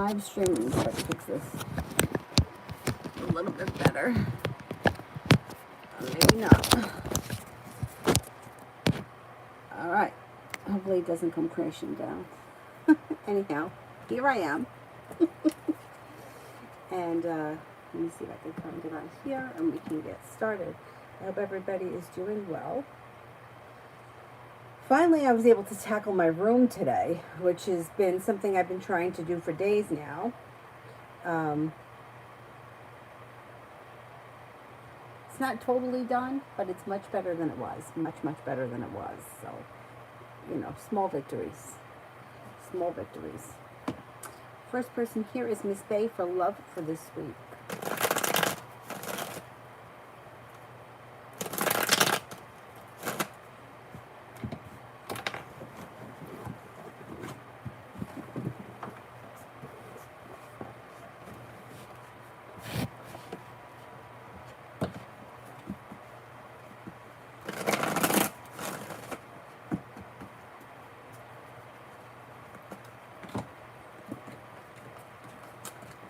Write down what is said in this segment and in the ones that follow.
live streaming so I can fix this a little bit better. Maybe not. All right. Hopefully it doesn't come crashing down. Anyhow, here I am. And let me see if I can find it on here and we can get started. I hope everybody is doing well. Finally, I was able to tackle my room today, which has been something I've been trying to do for days now. It's not totally done, but it's much better than it was. Much, much better than it was. So, you know, small victories. Small victories. First person here is Miss Bay for love for this week.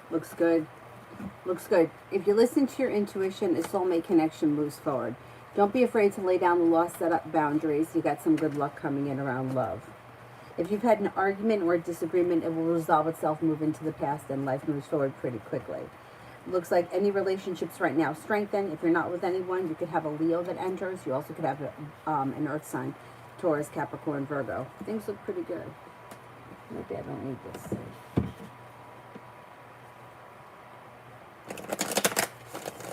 Looks good. Looks good. If you listen to your intuition, a soulmate connection moves forward. Don't be afraid to lay down the law, set up boundaries. You got some good luck coming in around love. If you've had an argument or a disagreement, it will resolve itself, move into the past, and life moves forward pretty quickly. It looks like any relationships right now strengthen. If you're not with anyone, you could have a Leo that enters. You also could have an earth sign, Taurus, Capricorn, Virgo. Things look pretty good. Maybe I don't need this.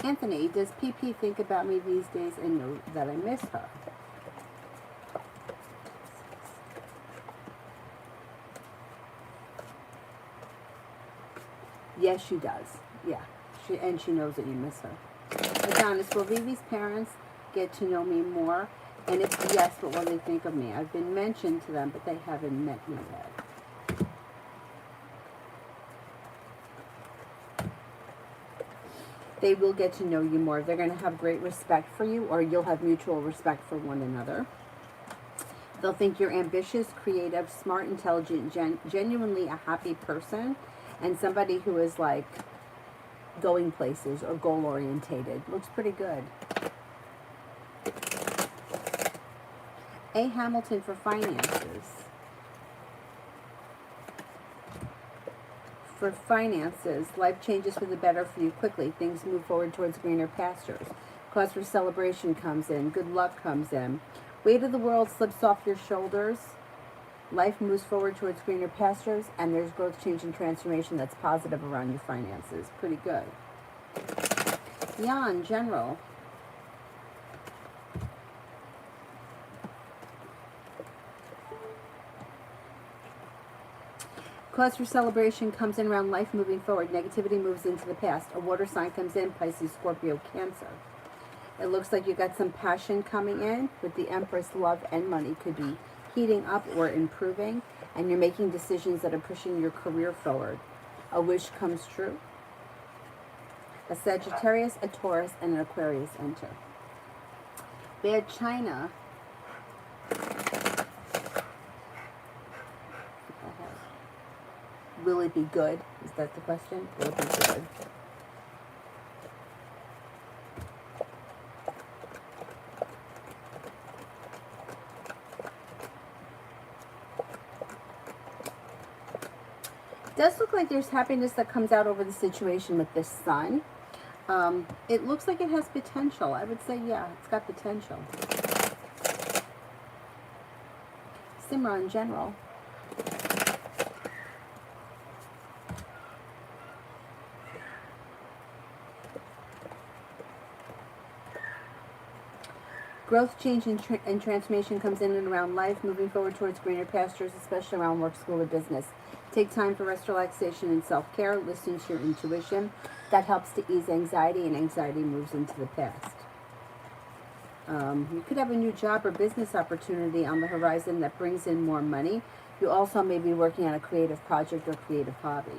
Anthony, does PP think about me these days and know that I miss her? Yes, she does. Yeah, she knows that you miss her. Adonis, will Vivi's parents get to know me more? And if yes, what will they think of me? I've been mentioned to them, but they haven't met me yet. They will get to know you more. They're going to have great respect for you, or you'll have mutual respect for one another. They'll think you're ambitious, creative, smart, intelligent, genuinely a happy person, and somebody who is like going places or goal orientated. Looks pretty good. A. Hamilton for finances. For finances, life changes for the better for you quickly. Things move forward towards greener pastures. Cause for celebration comes in. Good luck comes in. Weight of the world slips off your shoulders. Life moves forward towards greener pastures, and there's growth, change, and transformation that's positive around your finances. Pretty good. Jan, general. Cause for celebration comes in around life moving forward. Negativity moves into the past. A water sign comes in, Pisces, Scorpio, Cancer. It looks like you got some passion coming in with the Empress. Love and money could be heating up or improving, and you're making decisions that are pushing your career forward. A wish comes true. A Sagittarius, a Taurus, and an Aquarius enter. Bad China. Will it be good? Is that the question? Will it be good? It does look like there's happiness that comes out over the situation with this sun. It looks like it has potential. I would say, yeah, it's got potential. Simra in general. Growth, change, and transformation comes in and around life, moving forward towards greener pastures, especially around work, school, or business. Take time for rest, relaxation, and self-care. Listen to your intuition. That helps to ease anxiety, and anxiety moves into the past. You could have a new job or business opportunity on the horizon that brings in more money. You also may be working on a creative project or creative hobby.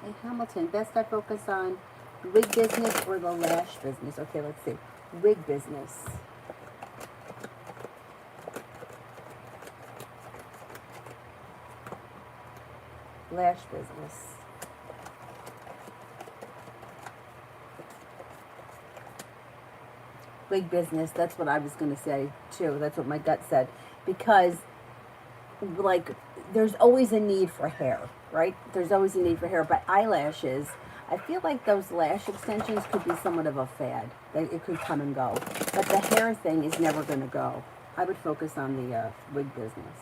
Hey, Hamilton, best I focus on wig business or the lash business? Okay, let's see. Wig business. Lash business. Wig business, that's what I was going to say too. That's what my gut said. Because, like, there's always a need for hair, right? There's always a need for hair. But eyelashes, I feel like those lash extensions could be somewhat of a fad. It could come and go. But the hair thing is never going to go. I would focus on the wig business.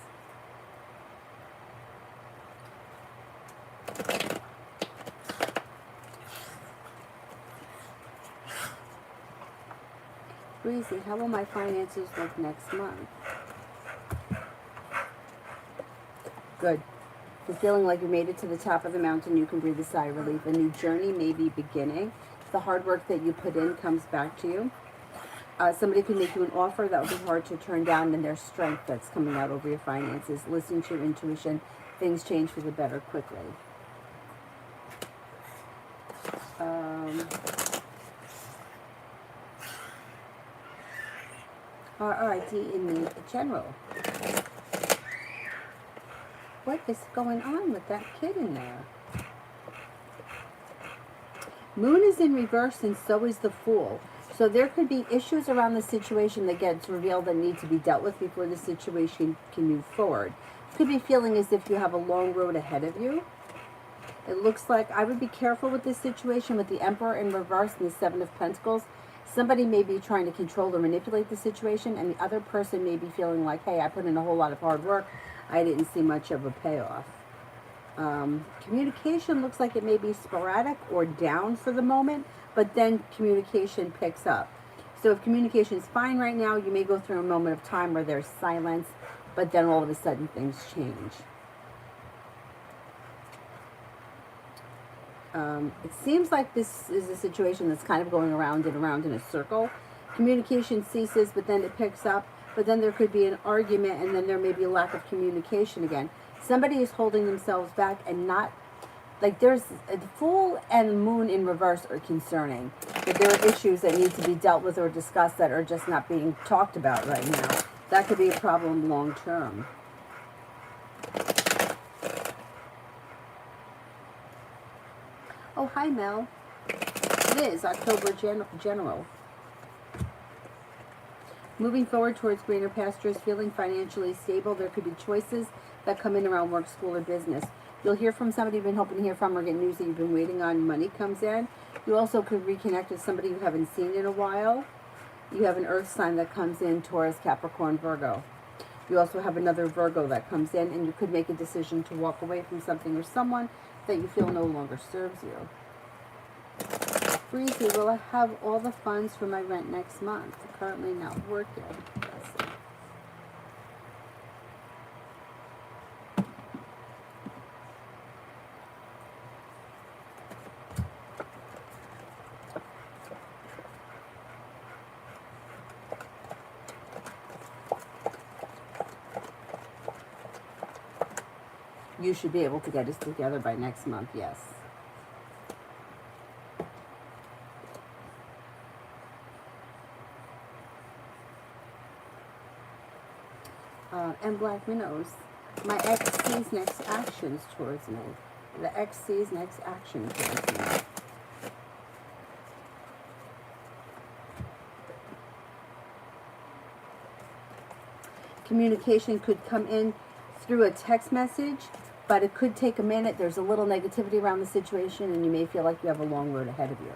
Breezy, how will my finances look next month? Good. You're feeling like you made it to the top of the mountain, you can breathe a sigh of relief. A new journey may be beginning. The hard work that you put in comes back to you. Somebody could make you an offer that would be hard to turn down, and there's strength that's coming out over your finances. Listen to your intuition. Things change for the better quickly. RRD in the general. What is going on with that kid in there? Moon is in reverse and so is the Fool. So there could be issues around the situation that gets revealed that need to be dealt with before the situation can move forward. Could be feeling as if you have a long road ahead of you. It looks like I would be careful with this situation with the Emperor in reverse and the Seven of Pentacles. Somebody may be trying to control or manipulate the situation, and the other person may be feeling like, hey, I put in a whole lot of hard work. I didn't see much of a payoff. Communication looks like it may be sporadic or down for the moment, but then communication picks up. So if communication is fine right now, you may go through a moment of time where there's silence, but then all of a sudden things change. It seems like this is a situation that's kind of going around and around in a circle. Communication ceases, but then it picks up. But then there could be an argument, and then there may be a lack of communication again. Somebody is holding themselves back and not, like there's the Fool and the Moon in reverse are concerning. But there are issues that need to be dealt with or discussed that are just not being talked about right now. That could be a problem long term. Oh, hi, Mel. It is October General. Moving forward towards greener pastures, feeling financially stable. There could be choices that come in around work, school, or business. You'll hear from somebody you've been hoping to hear from or get news that you've been waiting on. Money comes in. You also could reconnect with somebody you haven't seen in a while. You have an earth sign that comes in, Taurus, Capricorn, Virgo. You also have another Virgo that comes in, and you could make a decision to walk away from something or someone that you feel no longer serves you. Breezy, will I have all the funds for my rent next month? Currently not working. Let's see. You should be able to get us together by next month, yes. And Black Minnows, my ex sees next actions towards me. The ex sees next action towards me. Communication could come in through a text message, but it could take a minute. There's a little negativity around the situation, and you may feel like you have a long road ahead of you.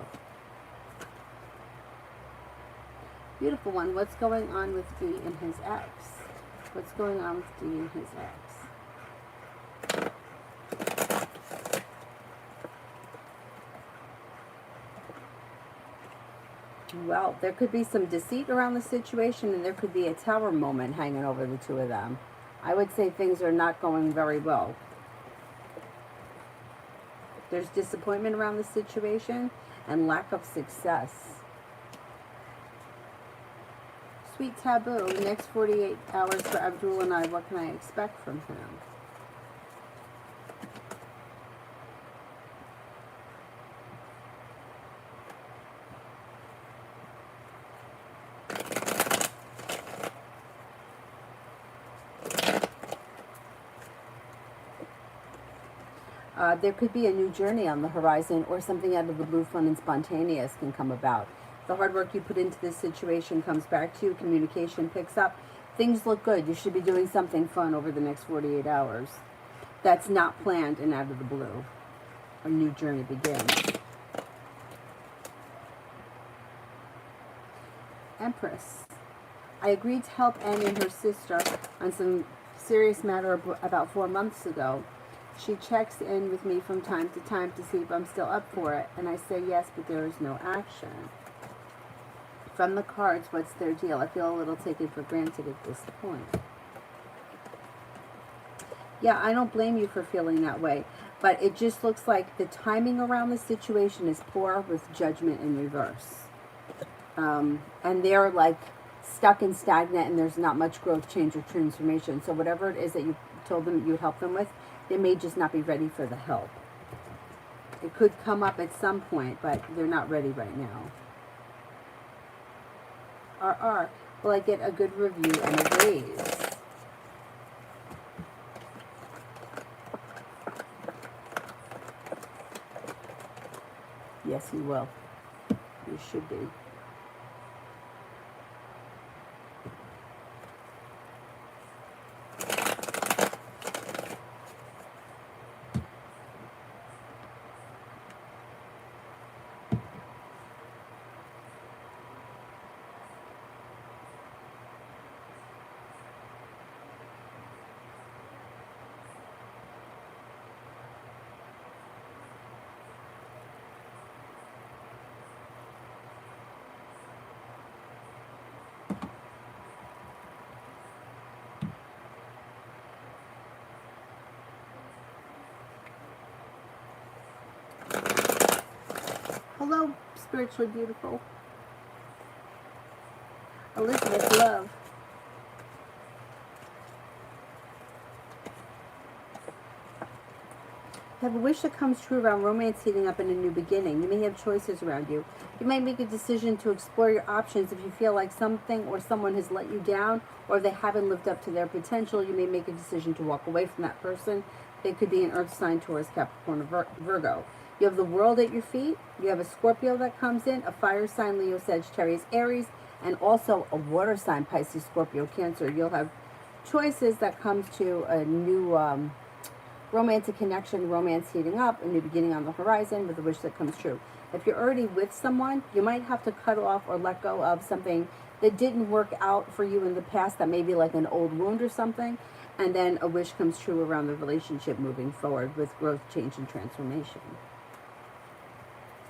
Beautiful one, what's going on with D and his ex? What's going on with D and his ex? Well, there could be some deceit around the situation, and there could be a tower moment hanging over the two of them. I would say things are not going very well. There's disappointment around the situation and lack of success. Sweet Taboo, next 48 hours for Abdul and I, what can I expect from him? There could be a new journey on the horizon, or something out of the blue, fun and spontaneous can come about. The hard work you put into this situation comes back to you. Communication picks up. Things look good. You should be doing something fun over the next 48 hours. That's not planned and out of the blue. A new journey begins. Empress. I agreed to help Annie and her sister on some serious matter about 4 months ago. She checks in with me from time to time to see if I'm still up for it, and I say yes, but there is no action. From the cards, what's their deal? I feel a little taken for granted at this point. Yeah, I don't blame you for feeling that way, but it just looks like the timing around the situation is poor, with judgment in reverse. And they're like stuck and stagnant, and there's not much growth, change, or transformation. So whatever it is that you told them you'd help them with, they may just not be ready for the help. It could come up at some point, but they're not ready right now. RR, will I get a good review and a raise? Yes, you will. You should be. Hello, spiritually beautiful. Elizabeth, love. You have a wish that comes true around romance heating up in a new beginning. You may have choices around you. You may make a decision to explore your options if you feel like something or someone has let you down, or if they haven't lived up to their potential. You may make a decision to walk away from that person. They could be an earth sign, Taurus, Capricorn, or Virgo. You have the world at your feet. You have a Scorpio that comes in, a fire sign, Leo, Sagittarius, Aries, and also a water sign, Pisces, Scorpio, Cancer. You'll have choices that comes to a new romantic connection, romance heating up, a new beginning on the horizon with a wish that comes true. If you're already with someone, you might have to cut off or let go of something that didn't work out for you in the past, that may be like an old wound or something, and then a wish comes true around the relationship moving forward with growth, change, and transformation.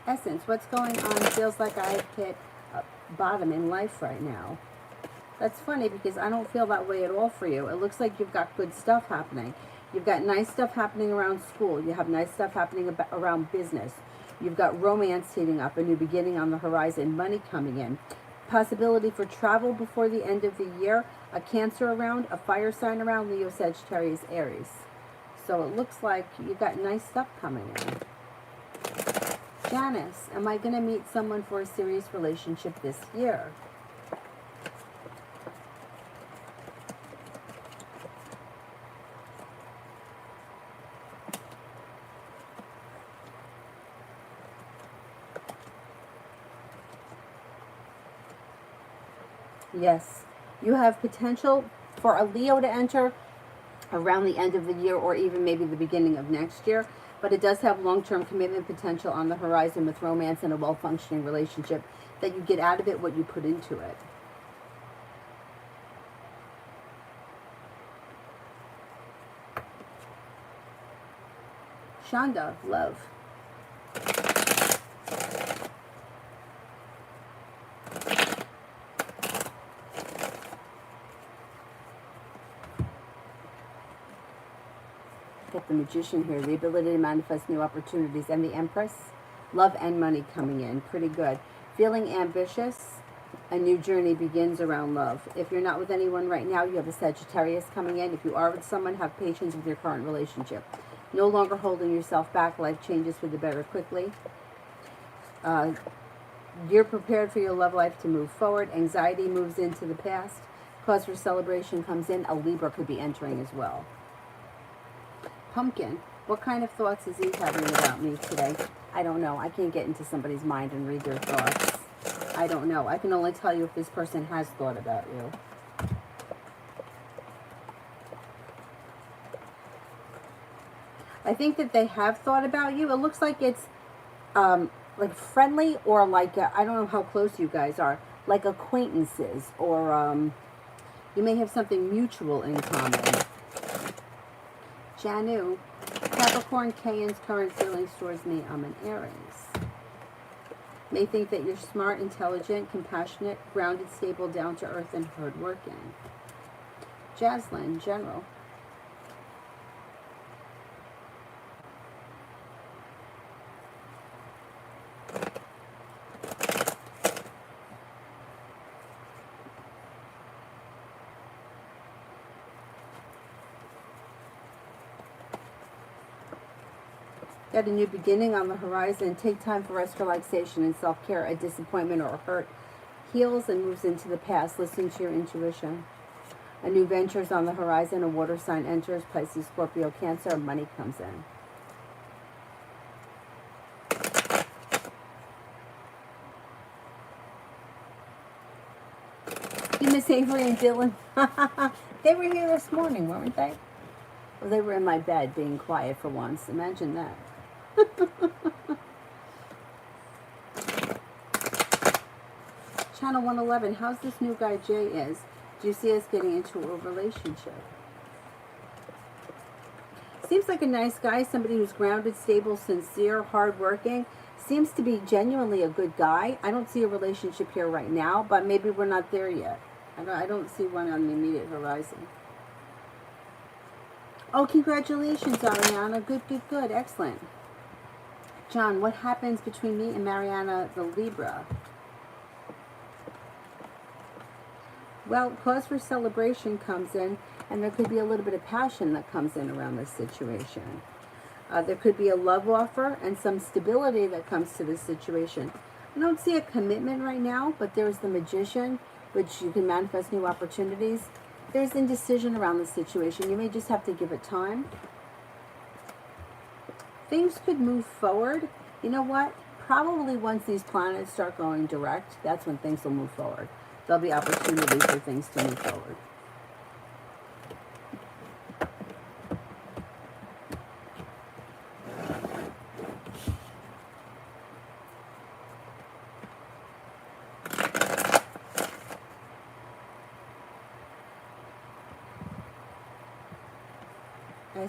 Essence, what's going on? Feels like I've hit a bottom in life right now. That's funny because I don't feel that way at all for you. It looks like you've got good stuff happening. You've got nice stuff happening around school. You have nice stuff happening around business. You've got romance heating up, a new beginning on the horizon, money coming in. Possibility for travel before the end of the year, a Cancer around, a fire sign around, Leo, Sagittarius, Aries. So it looks like you've got nice stuff coming in. Janice, am I going to meet someone for a serious relationship this year? Yes, you have potential for a Leo to enter around the end of the year, or even maybe the beginning of next year. But it does have long-term commitment potential on the horizon with romance and a well-functioning relationship, that you get out of it what you put into it. Shonda, love. Get the Magician here, the ability to manifest new opportunities, and the Empress, love and money coming in, pretty good. Feeling ambitious, a new journey begins around love. If you're not with anyone right now, you have a Sagittarius coming in. If you are with someone, have patience with your current relationship. No longer holding yourself back, life changes for the better quickly. You're prepared for your love life to move forward. Anxiety moves into the past. Cause for celebration comes in. A Libra could be entering as well. Pumpkin, What kind of thoughts is he having about me today? I don't know. I can't get into somebody's mind and read their thoughts. I don't know. I can only tell you if this person has thought about you. I think that they have thought about you. It looks like it's like friendly, or like, I don't know how close you guys are, like acquaintances, or you may have something mutual in common. Janu, Capricorn, Kayan's current feelings towards me, I'm an Aries. May think that you're smart, intelligent, compassionate, grounded, stable, down to earth, and hardworking. Jaslyn, General. Got a new beginning on the horizon. Take time for rest, relaxation, and self-care. A disappointment or a hurt heals and moves into the past. Listen to your intuition. A new venture is on the horizon. A water sign enters. Pisces, Scorpio, Cancer. Money comes in. You miss Avery and Dylan? They were here this morning, weren't they? Well, they were in my bed being quiet for once. Imagine that. Channel 111, how's this new guy Jay is? Do you see us getting into a relationship? Seems like a nice guy, somebody who's grounded, stable, sincere, hardworking. Seems to be genuinely a good guy. I don't see a relationship here right now, but maybe we're not there yet. I don't see one on the immediate horizon. Oh, congratulations, Ariana. Good, good, good. Excellent. John, what happens between me and Mariana the Libra? Well, cause for celebration comes in, and there could be a little bit of passion that comes in around this situation. There could be a love offer and some stability that comes to this situation. I don't see a commitment right now, but there's the Magician, which you can manifest new opportunities. There's indecision around the situation. You may just have to give it time. Things could move forward. You know what? Probably once these planets start going direct, that's when things will move forward. There'll be opportunities for things to move forward.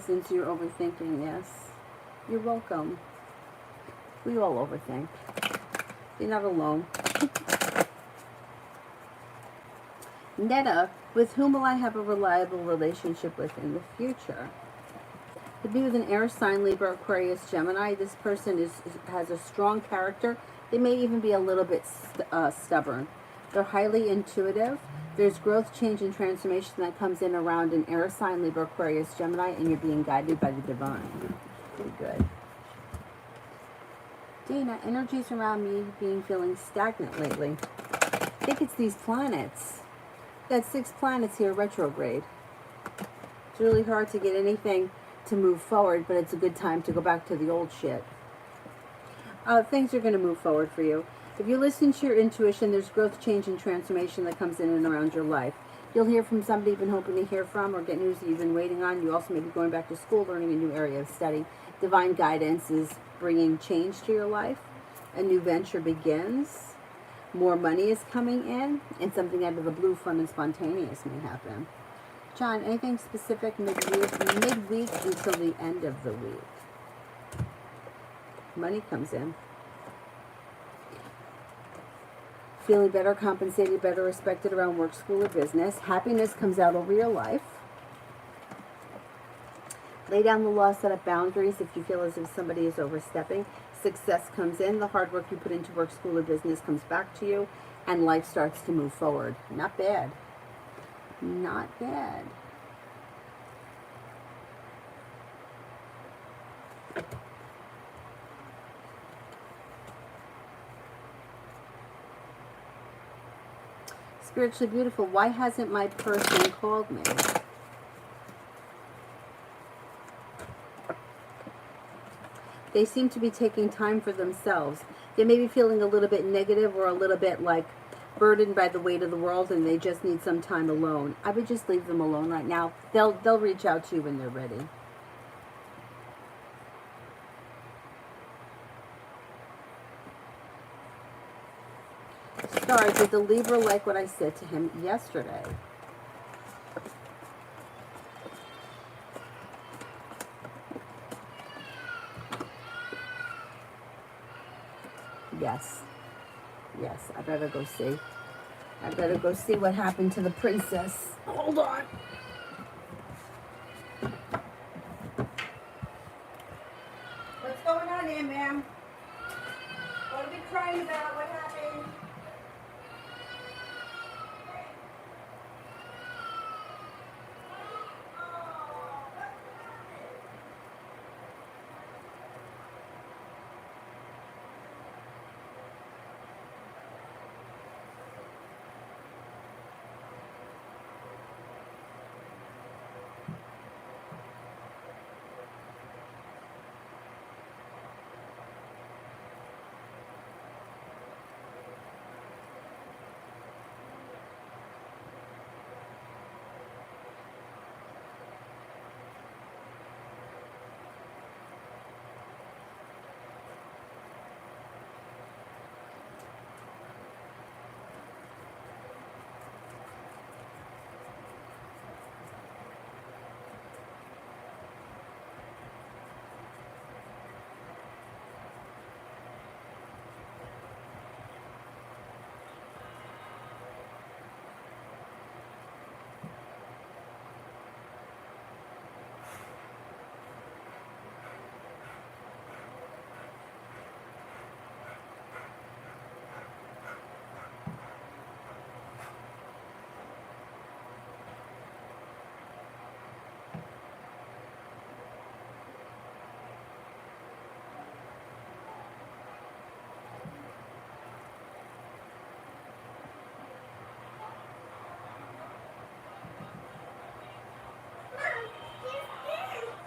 Since you're overthinking, yes. You're welcome. We all overthink. You're not alone. Netta, with whom will I have a reliable relationship with in the future? Could be with an air sign, Libra, Aquarius, Gemini. This person has a strong character. They may even be a little bit stubborn. They're highly intuitive. There's growth, change, and transformation that comes in around an air sign, Libra, Aquarius, Gemini, and you're being guided by the divine. Pretty good. Dana, energies around me feeling stagnant lately. I think it's these planets. Got 6 planets here retrograde. It's really hard to get anything to move forward, but it's a good time to go back to the old shit. Things are going to move forward for you. If you listen to your intuition, there's growth, change, and transformation that comes in and around your life. You'll hear from somebody you've been hoping to hear from, or get news that you've been waiting on. You also may be going back to school, learning a new area of study. Divine guidance is bringing change to your life. A new venture begins. More money is coming in, and something out of the blue, fun and spontaneous may happen. John, anything specific midweek until the end of the week? Money comes in. Feeling better, compensated, better respected around work, school, or business. Happiness comes out over your life. Lay down the law, set up boundaries if you feel as if somebody is overstepping. Success comes in. The hard work you put into work, school, or business comes back to you, and life starts to move forward. Not bad. Not bad. Spiritually beautiful. Why hasn't my person called me? They seem to be taking time for themselves. They may be feeling a little bit negative or a little bit like burdened by the weight of the world, and they just need some time alone. I would just leave them alone right now. They'll reach out to you when they're ready. Star, did the Libra like what I said to him yesterday? Yes. Yes, I better go see. I better go see what happened to the princess. Hold on. What's going on here, ma'am? What are we crying about? What happened?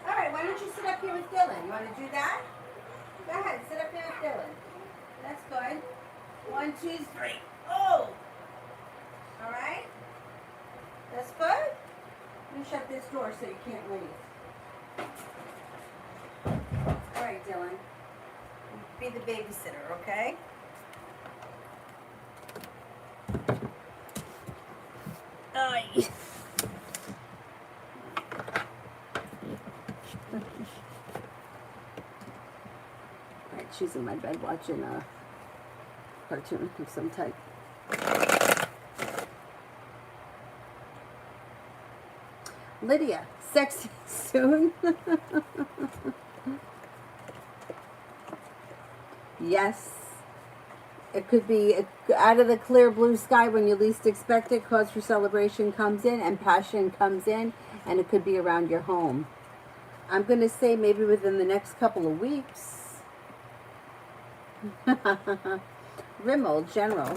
All right, why don't you sit up here with Dylan? You want to do that? Go ahead, sit up here with Dylan. That's good. 1, 2, 3. Oh! All right? That's good? Let me shut this door so you can't leave. All right, Dylan. Be the babysitter, okay? Ay. Alright, she's in my bed watching a cartoon of some type. Lydia, sexy soon? Yes. It could be out of the clear blue sky when you least expect it. Cause for celebration comes in and passion comes in, and it could be around your home. I'm going to say maybe within the next couple of weeks. Rimmel, General.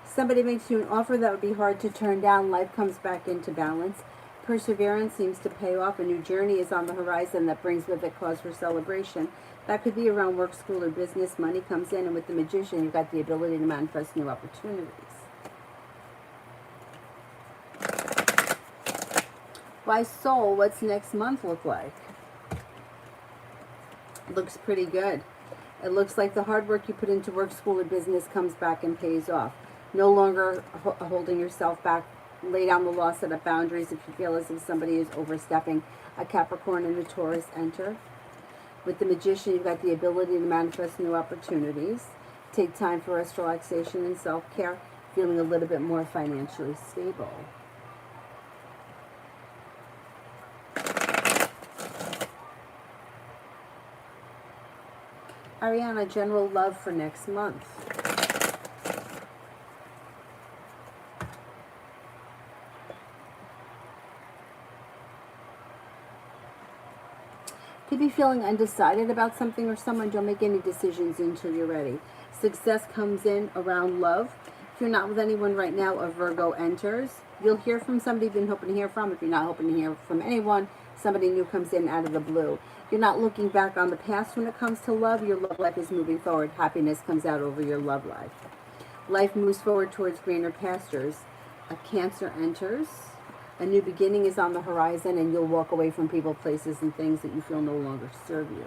Somebody makes you an offer that would be hard to turn down. Life comes back into balance. Perseverance seems to pay off. A new journey is on the horizon that brings with it cause for celebration. That could be around work, school, or business. Money comes in, and with the Magician, you've got the ability to manifest new opportunities. By soul, what's next month look like? Looks pretty good. It looks like the hard work you put into work, school, or business comes back and pays off. No longer holding yourself back. Lay down the law, set up boundaries if you feel as if somebody is overstepping. A Capricorn and a Taurus enter. With the Magician, you've got the ability to manifest new opportunities. Take time for rest, relaxation, and self-care. Feeling a little bit more financially stable. Ariana, general love for next month. Could be feeling undecided about something or someone. Don't make any decisions until you're ready. Success comes in around love. If you're not with anyone right now, a Virgo enters. You'll hear from somebody you've been hoping to hear from. If you're not hoping to hear from anyone, somebody new comes in out of the blue. You're not looking back on the past when it comes to love. Your love life is moving forward. Happiness comes out over your love life. Life moves forward towards greener pastures. A Cancer enters. A new beginning is on the horizon, and you'll walk away from people, places, and things that you feel no longer serve you.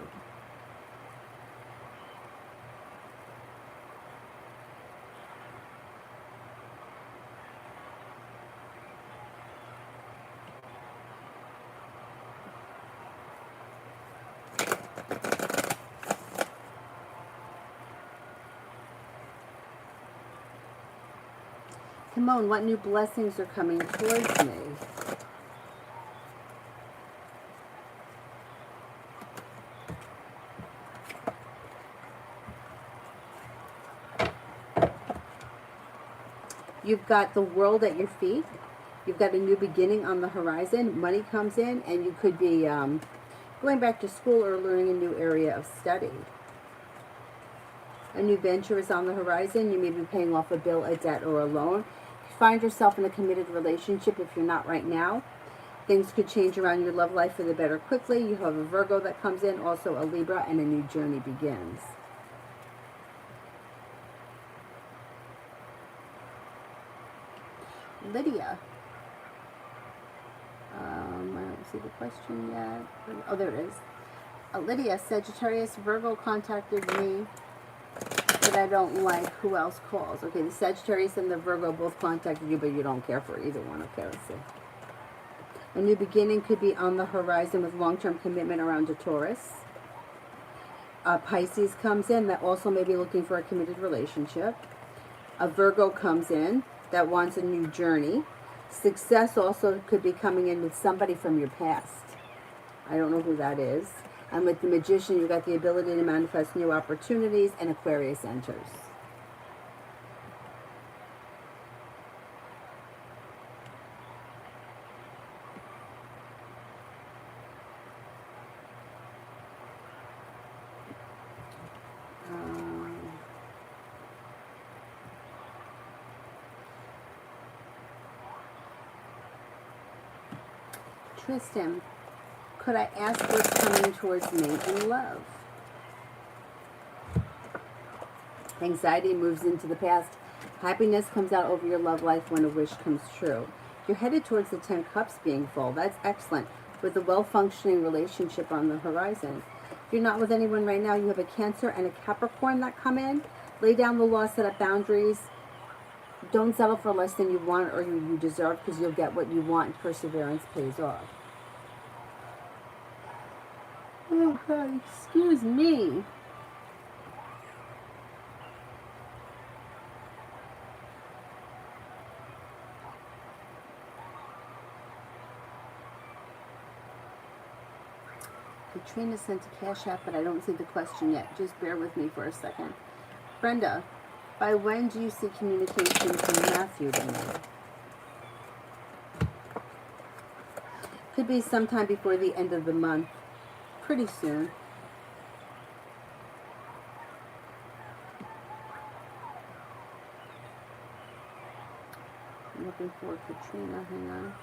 Timon, what new blessings are coming towards me? You've got the world at your feet. You've got a new beginning on the horizon. Money comes in, and you could be going back to school or learning a new area of study. A new venture is on the horizon. You may be paying off a bill, a debt, or a loan. You find yourself in a committed relationship if you're not right now. Things could change around your love life for the better quickly. You have a Virgo that comes in, also a Libra, and a new journey begins. Lydia. I don't see the question yet. Oh, there it is. Lydia, Sagittarius, Virgo contacted me, but I don't like who else calls. Okay, the Sagittarius and the Virgo both contacted you, but you don't care for either one. Okay, let's see. A new beginning could be on the horizon with long-term commitment around a Taurus. Pisces comes in that also may be looking for a committed relationship. A Virgo comes in that wants a new journey. Success also could be coming in with somebody from your past. I don't know who that is. And with the Magician, you've got the ability to manifest new opportunities, and Aquarius enters. Tristan, could I ask what's coming towards me in love? Anxiety moves into the past. Happiness comes out over your love life when a wish comes true. You're headed towards the 10 cups being full. That's excellent. With a well-functioning relationship on the horizon. If you're not with anyone right now, you have a Cancer and a Capricorn that come in. Lay down the law, set up boundaries. Don't settle for less than you want or you deserve, because you'll get what you want. Perseverance pays off. Oh, God, excuse me. Katrina sent a Cash App, but I don't see the question yet. Just bear with me for a second. Brenda, by when do you see communication from Matthew to me? Could be sometime before the end of the month. Pretty soon. I'm looking for Katrina. Hang on.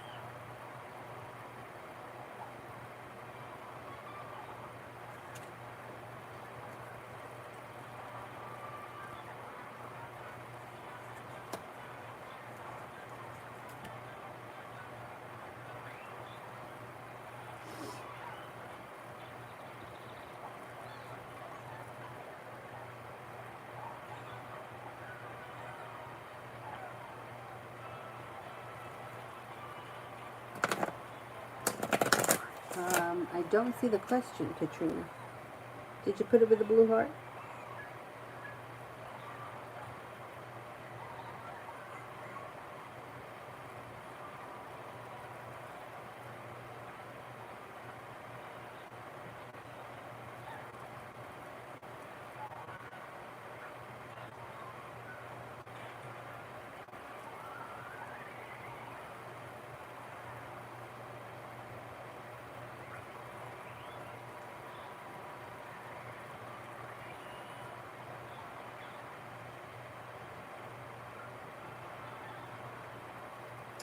I don't see the question, Katrina. Did you put it with a blue heart?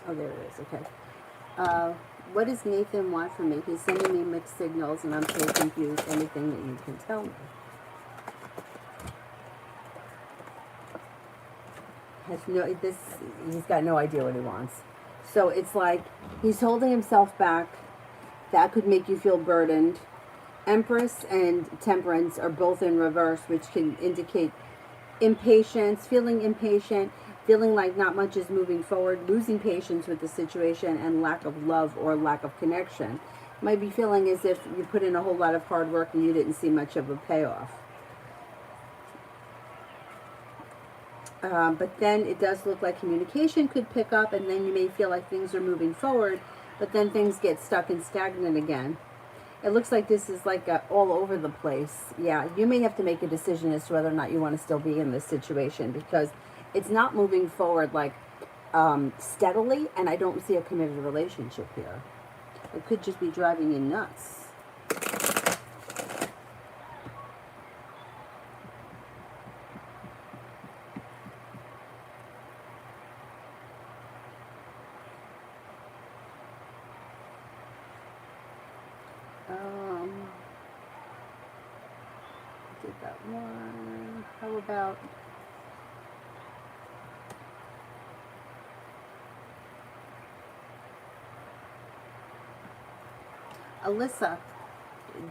Oh, there it is. Okay. What does Nathan want from me? He's sending me mixed signals, and I'm so confused. Anything that you can tell me. He's got no idea what he wants. So it's like he's holding himself back. That could make you feel burdened. Empress and Temperance are both in reverse, which can indicate impatience, feeling like not much is moving forward, losing patience with the situation, and lack of love or lack of connection. Might be feeling as if you put in a whole lot of hard work and you didn't see much of a payoff. But then it does look like communication could pick up, and then you may feel like things are moving forward, but then things get stuck and stagnant again. It looks like this is like all over the place. Yeah, you may have to make a decision as to whether or not you want to still be in this situation, because it's not moving forward like steadily, and I don't see a committed relationship here. It could just be driving you nuts. Did that one. How about Alyssa?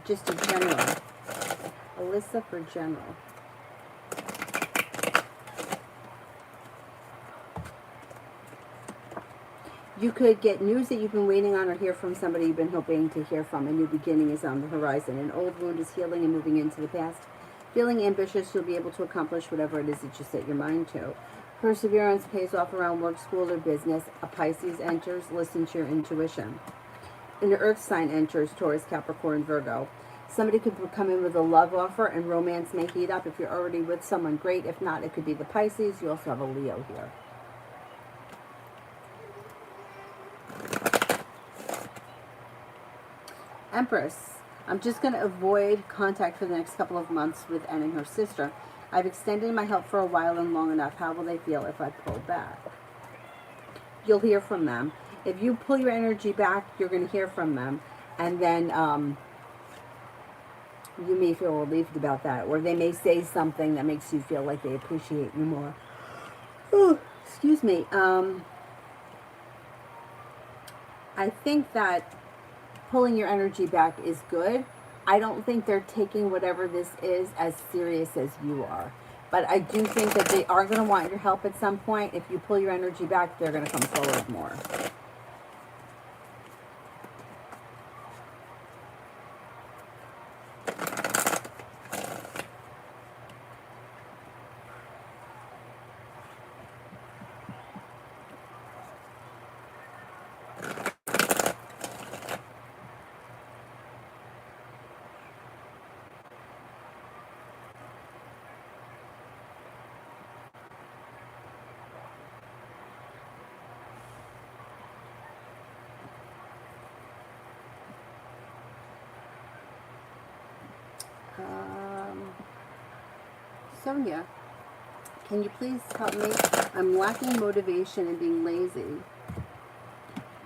Just a general. Alyssa for general. You could get news that you've been waiting on, or hear from somebody you've been hoping to hear from. A new beginning is on the horizon. An old wound is healing and moving into the past. Feeling ambitious, you'll be able to accomplish whatever it is that you set your mind to. Perseverance pays off around work, school, or business. A Pisces enters. Listen to your intuition. An earth sign enters. Taurus, Capricorn, Virgo. Somebody could come in with a love offer, and romance may heat up. If you're already with someone, great. If not, it could be the Pisces. You also have a Leo here. Empress, I'm just going to avoid contact for the next couple of months with Anne and her sister. I've extended my help for a while and long enough. How will they feel if I pull back? You'll hear from them. If you pull your energy back, you're going to hear from them. And then you may feel relieved about that. Or they may say something that makes you feel like they appreciate you more. Oh, excuse me. I think that pulling your energy back is good. I don't think they're taking whatever this is as serious as you are. But I do think that they are going to want your help at some point. If you pull your energy back, they're going to come forward more. Sonia, can you please help me? I'm lacking motivation and being lazy.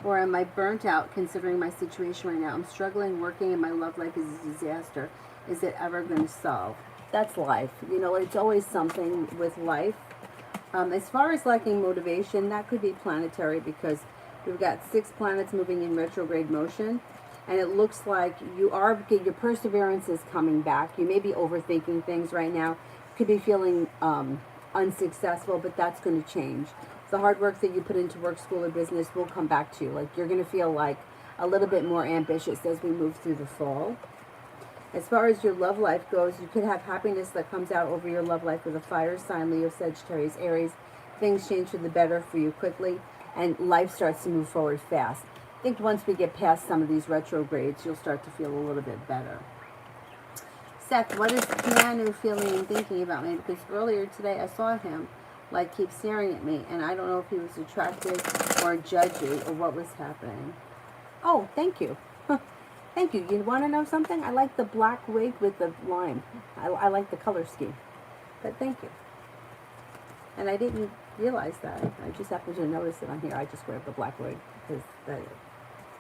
Or am I burnt out considering my situation right now? I'm struggling working and my love life is a disaster. Is it ever going to solve? That's life. You know, it's always something with life. As far as lacking motivation, that could be planetary, because we've got 6 planets moving in retrograde motion. And it looks like your perseverance is coming back. You may be overthinking things right now. Could be feeling unsuccessful, but that's going to change. The hard work that you put into work, school, or business will come back to you. Like, you're going to feel like a little bit more ambitious as we move through the fall. As far as your love life goes, you could have happiness that comes out over your love life with a fire sign, Leo, Sagittarius, Aries. Things change for the better for you quickly, and life starts to move forward fast. I think once we get past some of these retrogrades, you'll start to feel a little bit better. Seth, what is Keanu feeling and thinking about me? Because earlier today I saw him like keep staring at me, and I don't know if he was attracted or judgy or what was happening. Oh, thank you. Thank you. You want to know something? I like the black wig with the lime. I like the color scheme. But thank you. And I didn't realize that. I just happened to notice it on here. I just grabbed the black wig because that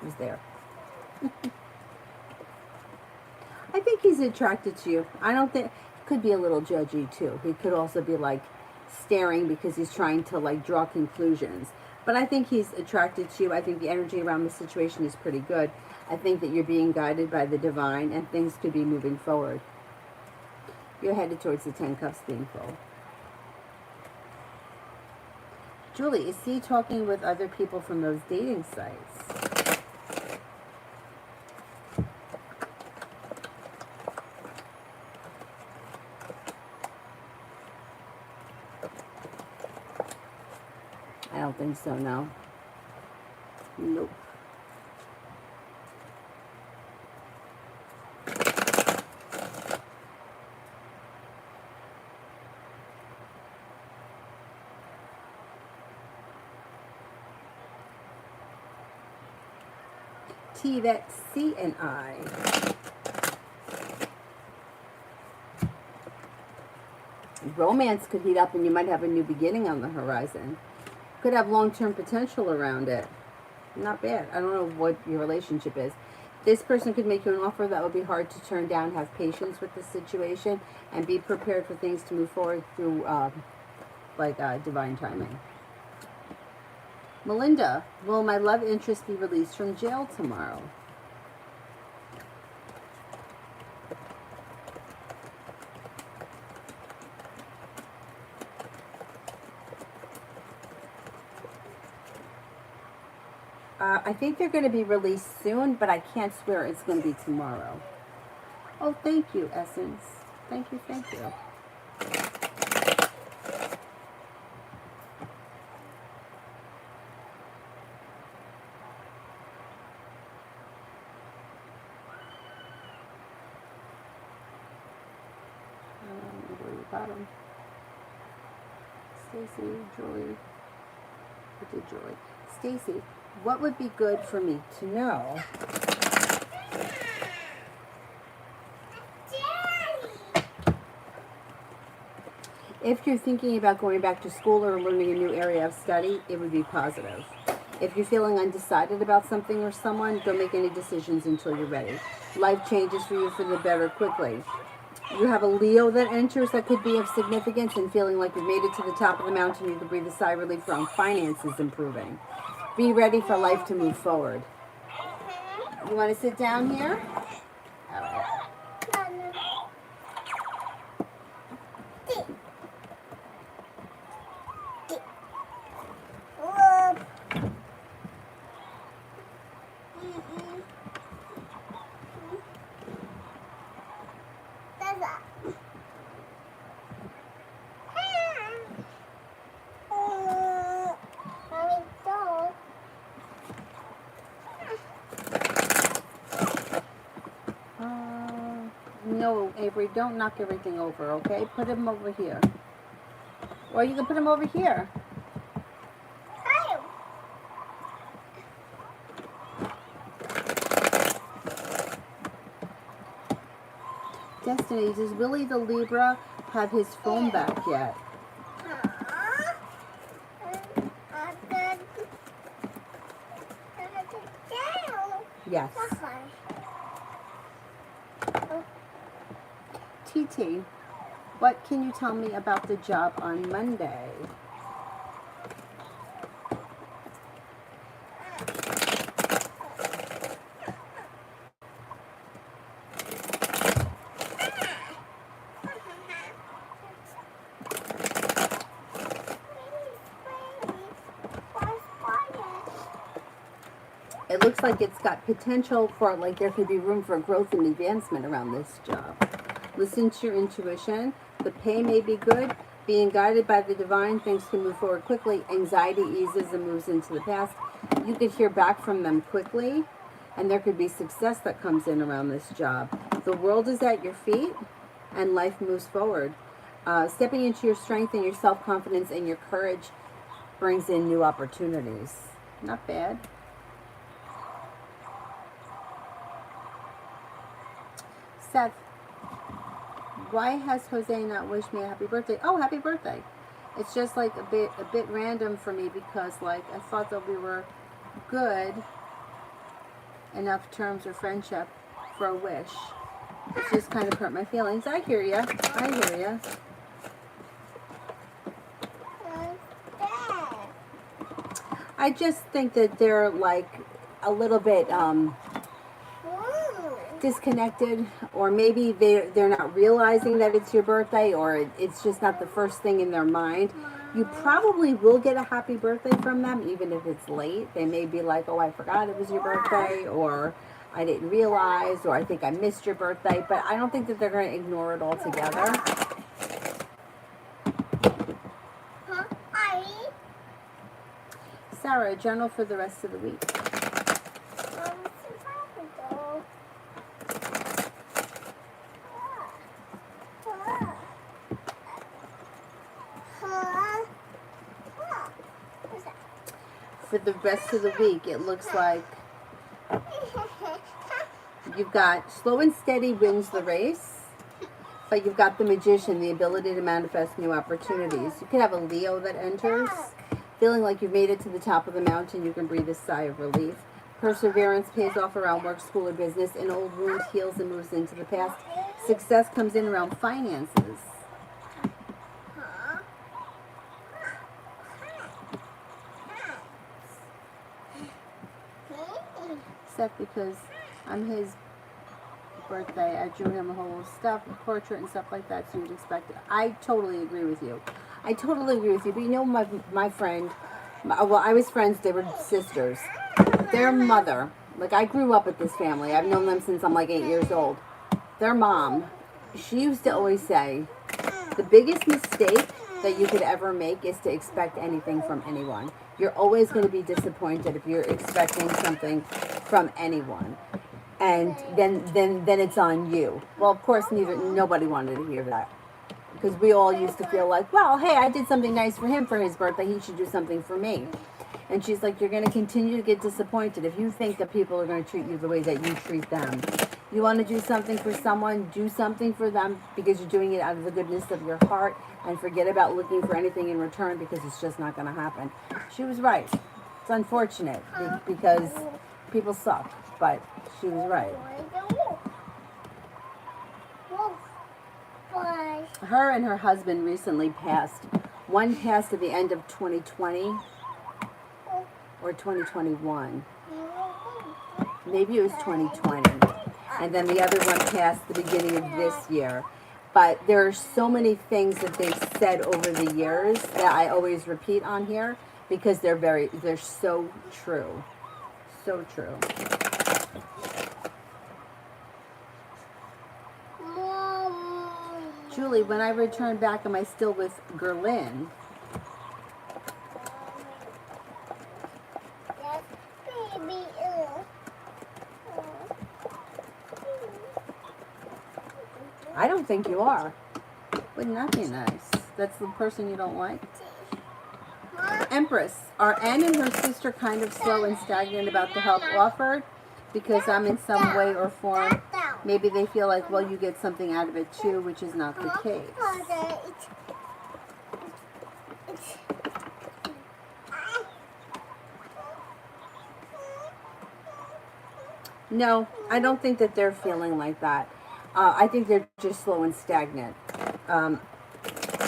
was there. I think he's attracted to you. I don't think, he could be a little judgy too. He could also be like staring because he's trying to like draw conclusions. But I think he's attracted to you. I think the energy around the situation is pretty good. I think that you're being guided by the divine and things could be moving forward. You're headed towards the 10 cups being full. Julie, is he talking with other people from those dating sites? I don't think so, no. Nope. T, that's C and I. Romance could heat up and you might have a new beginning on the horizon. Could have long-term potential around it. Not bad. I don't know what your relationship is. This person could make you an offer that would be hard to turn down. Have patience with the situation and be prepared for things to move forward through divine timing. Melinda, will my love interest be released from jail tomorrow? I think they're going to be released soon, but I can't swear it's going to be tomorrow. Oh, thank you, Essence. Thank you, thank you. Where you got them? Stacy, Julie. What did Julie? Stacy, what would be good for me to know? If you're thinking about going back to school or learning a new area of study, it would be positive. If you're feeling undecided about something or someone, don't make any decisions until you're ready. Life changes for you for the better quickly. You have a Leo that enters that could be of significance, and feeling like you've made it to the top of the mountain, you can breathe a sigh of relief around finances improving. Be ready for life to move forward. You want to sit down here? All right. No, Avery, don't knock everything over, okay? Put him over here. Or you can put him over here. Destiny, does Willie the Libra have his phone back yet? Yes. TT, what can you tell me about the job on Monday? It looks like it's got potential for, like, there could be room for growth and advancement around this job. Listen to your intuition. The pay may be good. Being guided by the divine, things can move forward quickly. Anxiety eases and moves into the past. You could hear back from them quickly, and there could be success that comes in around this job. The world is at your feet, and life moves forward. Stepping into your strength and your self-confidence and your courage brings in new opportunities. Not bad. Seth, why has Jose not wished me a happy birthday? Oh, happy birthday. It's just like a bit random for me because like I thought that we were good enough terms of friendship for a wish. It's just kind of hurt my feelings. I hear ya. I hear ya. I just think that they're like a little bit disconnected, or maybe they're not realizing that it's your birthday, or it's just not the first thing in their mind. You probably will get a happy birthday from them, even if it's late. They may be like, oh, I forgot it was your birthday, or I didn't realize, or I think I missed your birthday, but I don't think that they're going to ignore it altogether. Sarah, journal for the rest of the week. For the rest of the week, it looks like you've got slow and steady wins the race, but you've got the magician, the ability to manifest new opportunities. You could have a Leo that enters, feeling like you've made it to the top of the mountain. You can breathe a sigh of relief. Perseverance pays off around work, school, or business. An old wound heals and moves into the past. Success comes in around finances. Except because on his birthday, I drew him a whole stuff, a portrait and stuff like that, so you'd expect it. I totally agree with you. I totally agree with you. But you know, my friend, well, I was friends, they were sisters. Their mother, like I grew up with this family. I've known them since I'm like 8 years old. Their mom, she used to always say, the biggest mistake that you could ever make is to expect anything from anyone. You're always going to be disappointed if you're expecting something from anyone. And then it's on you. Well, of course, nobody wanted to hear that. Because we all used to feel like, well, hey, I did something nice for him for his birthday. He should do something for me. And she's like, you're going to continue to get disappointed if you think that people are going to treat you the way that you treat them. You want to do something for someone, do something for them because you're doing it out of the goodness of your heart, and forget about looking for anything in return because it's just not going to happen. She was right. It's unfortunate because people suck, but she was right. Her and her husband recently passed. One passed at the end of 2020 or 2021. Maybe it was 2020. And then the other one passed the beginning of this year. But there are so many things that they've said over the years that I always repeat on here because they're so true. So true. Julie, when I return back, am I still with Gerlin? Yes, baby. I don't think you are. Wouldn't that be nice? That's the person you don't like? Empress, are Anne and her sister kind of slow and stagnant about the help offered? Because I'm in some way or form. Maybe they feel like, well, you get something out of it too, which is not the case. No, I don't think that they're feeling like that. I think they're just slow and stagnant.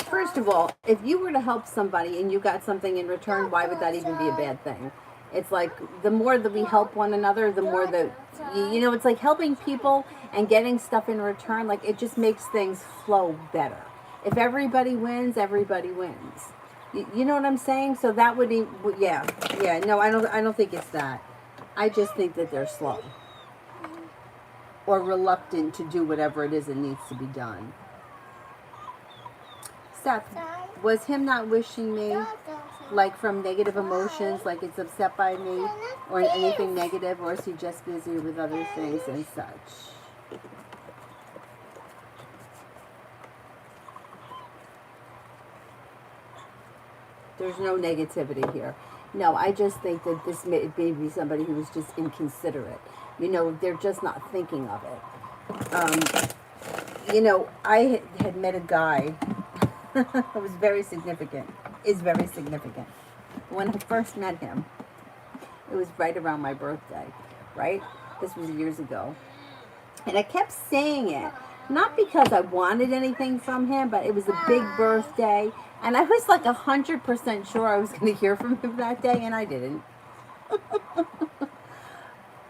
First of all, if you were to help somebody and you got something in return, why would that even be a bad thing? It's like the more that we help one another, the more that, it's like helping people and getting stuff in return. Like it just makes things flow better. If everybody wins, everybody wins. You know what I'm saying? So that would be, yeah. No, I don't think it's that. I just think that they're slow or reluctant to do whatever it is that needs to be done. Seth, was him not wishing me like from negative emotions, like it's upset by me or anything negative, or is he just busy with other things and such? There's no negativity here. No, I just think that this may be somebody who was just inconsiderate. They're just not thinking of it. I had met a guy It was very significant. Is very significant. When I first met him, it was right around my birthday, right? This was years ago. And I kept saying it, not because I wanted anything from him, but it was a big birthday. And I was like 100% sure I was going to hear from him that day, and I didn't.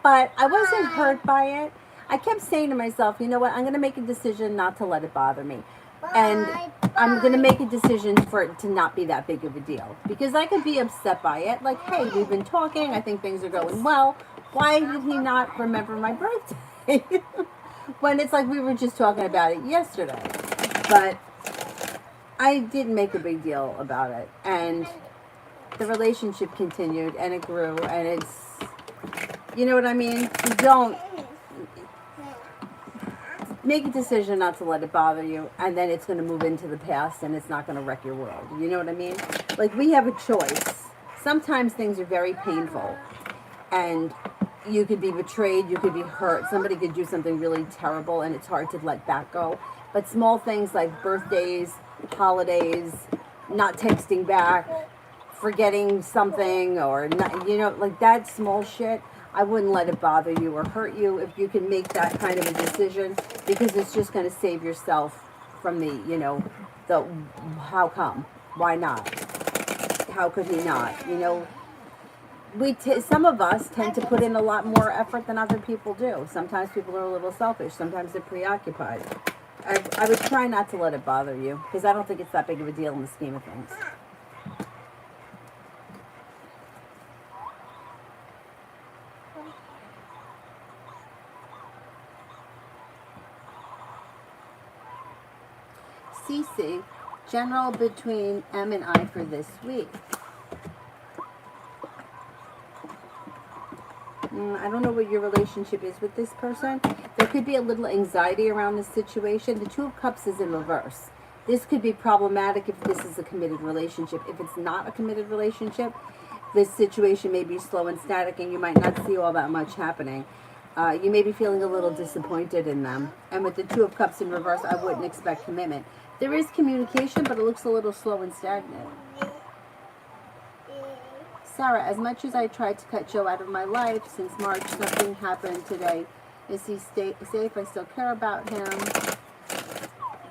But I wasn't hurt by it. I kept saying to myself, you know what, I'm going to make a decision not to let it bother me. And I'm going to make a decision for it to not be that big of a deal. Because I could be upset by it. Like, hey, we've been talking. I think things are going well. Why did he not remember my birthday? When it's like we were just talking about it yesterday. But I didn't make a big deal about it. And the relationship continued and it grew. And it's, you know what I mean? You don't make a decision not to let it bother you, and then it's going to move into the past and it's not going to wreck your world. You know what I mean? Like, we have a choice. Sometimes things are very painful, and you could be betrayed, you could be hurt, somebody could do something really terrible, and it's hard to let that go. But small things like birthdays, holidays, not texting back, forgetting something, or not, you know, like that small shit, I wouldn't let it bother you or hurt you if you can make that kind of a decision, because it's just going to save yourself from the, you know, the how come, why not, how could he not, you know. Some of us tend to put in a lot more effort than other people do. Sometimes people are a little selfish. Sometimes they're preoccupied. I would try not to let it bother you, because I don't think it's that big of a deal in the scheme of things. CC, general between M and I for this week. I don't know what your relationship is with this person. There could be a little anxiety around this situation. The Two of Cups is in reverse. This could be problematic if this is a committed relationship. If it's not a committed relationship, this situation may be slow and static, and you might not see all that much happening. You may be feeling a little disappointed in them. And with the Two of Cups in reverse, I wouldn't expect commitment. There is communication, but it looks a little slow and stagnant. Sarah, as much as I tried to cut Joe out of my life since March, something happened today. Is he safe? I still care about him.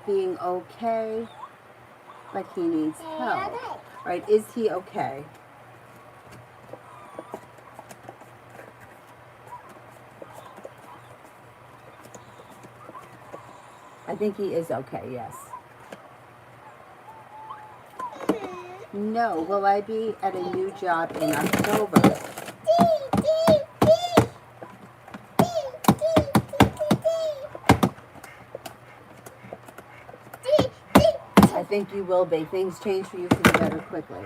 Being okay, but he needs help. Right? Is he okay? I think he is okay, yes. No. Will I be at a new job in October? I think you will be. Things change for you for the better quickly.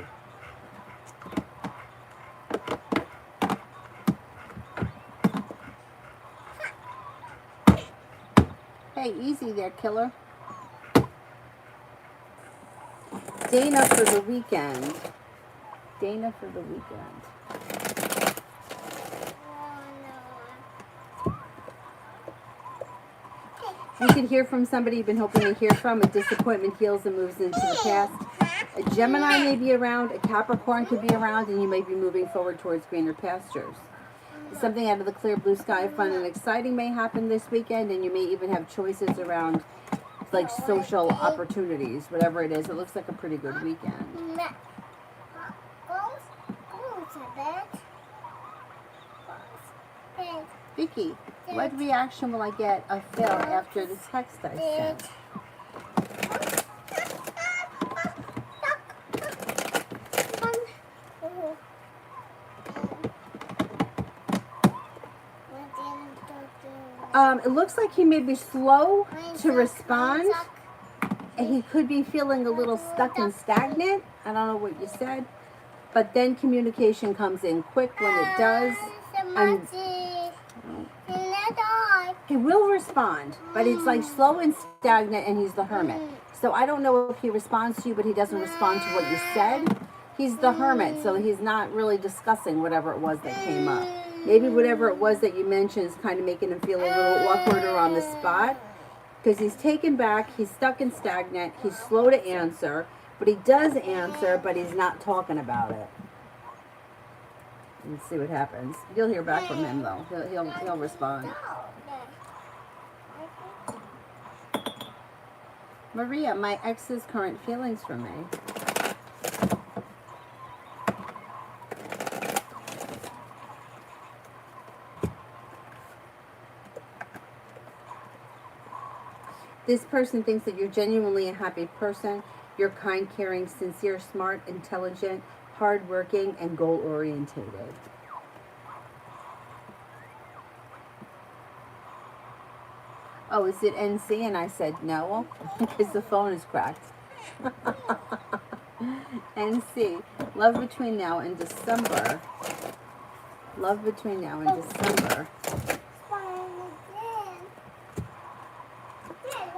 Hey, easy there, killer. Dana for the weekend. Dana for the weekend. You could hear from somebody you've been hoping to hear from. A disappointment heals and moves into the past. A Gemini may be around. A Capricorn could be around, and you may be moving forward towards greener pastures. Something out of the clear blue sky, fun and exciting may happen this weekend, and you may even have choices around like social opportunities, whatever it is. It looks like a pretty good weekend. Vicky, what reaction will I get of Phil after the text I sent? It looks like he may be slow to respond. He could be feeling a little stuck and stagnant. I don't know what you said. But then communication comes in quick when it does. And he will respond, but it's like slow and stagnant, and he's the Hermit. So I don't know if he responds to you, but he doesn't respond to what you said. He's the Hermit, so he's not really discussing whatever it was that came up. Maybe whatever it was that you mentioned is kind of making him feel a little awkward or on the spot. because he's taken back, he's stuck and stagnant, he's slow to answer, but he does answer, but he's not talking about it. Let's see what happens. You'll hear back from him though. He'll respond. Maria, my ex's current feelings for me. This person thinks that you're genuinely a happy person. You're kind, caring, sincere, smart, intelligent, hardworking, and goal-orientated. Oh, is it NC? And I said no, because the phone is cracked. NC, love between now and December. Love between now and December.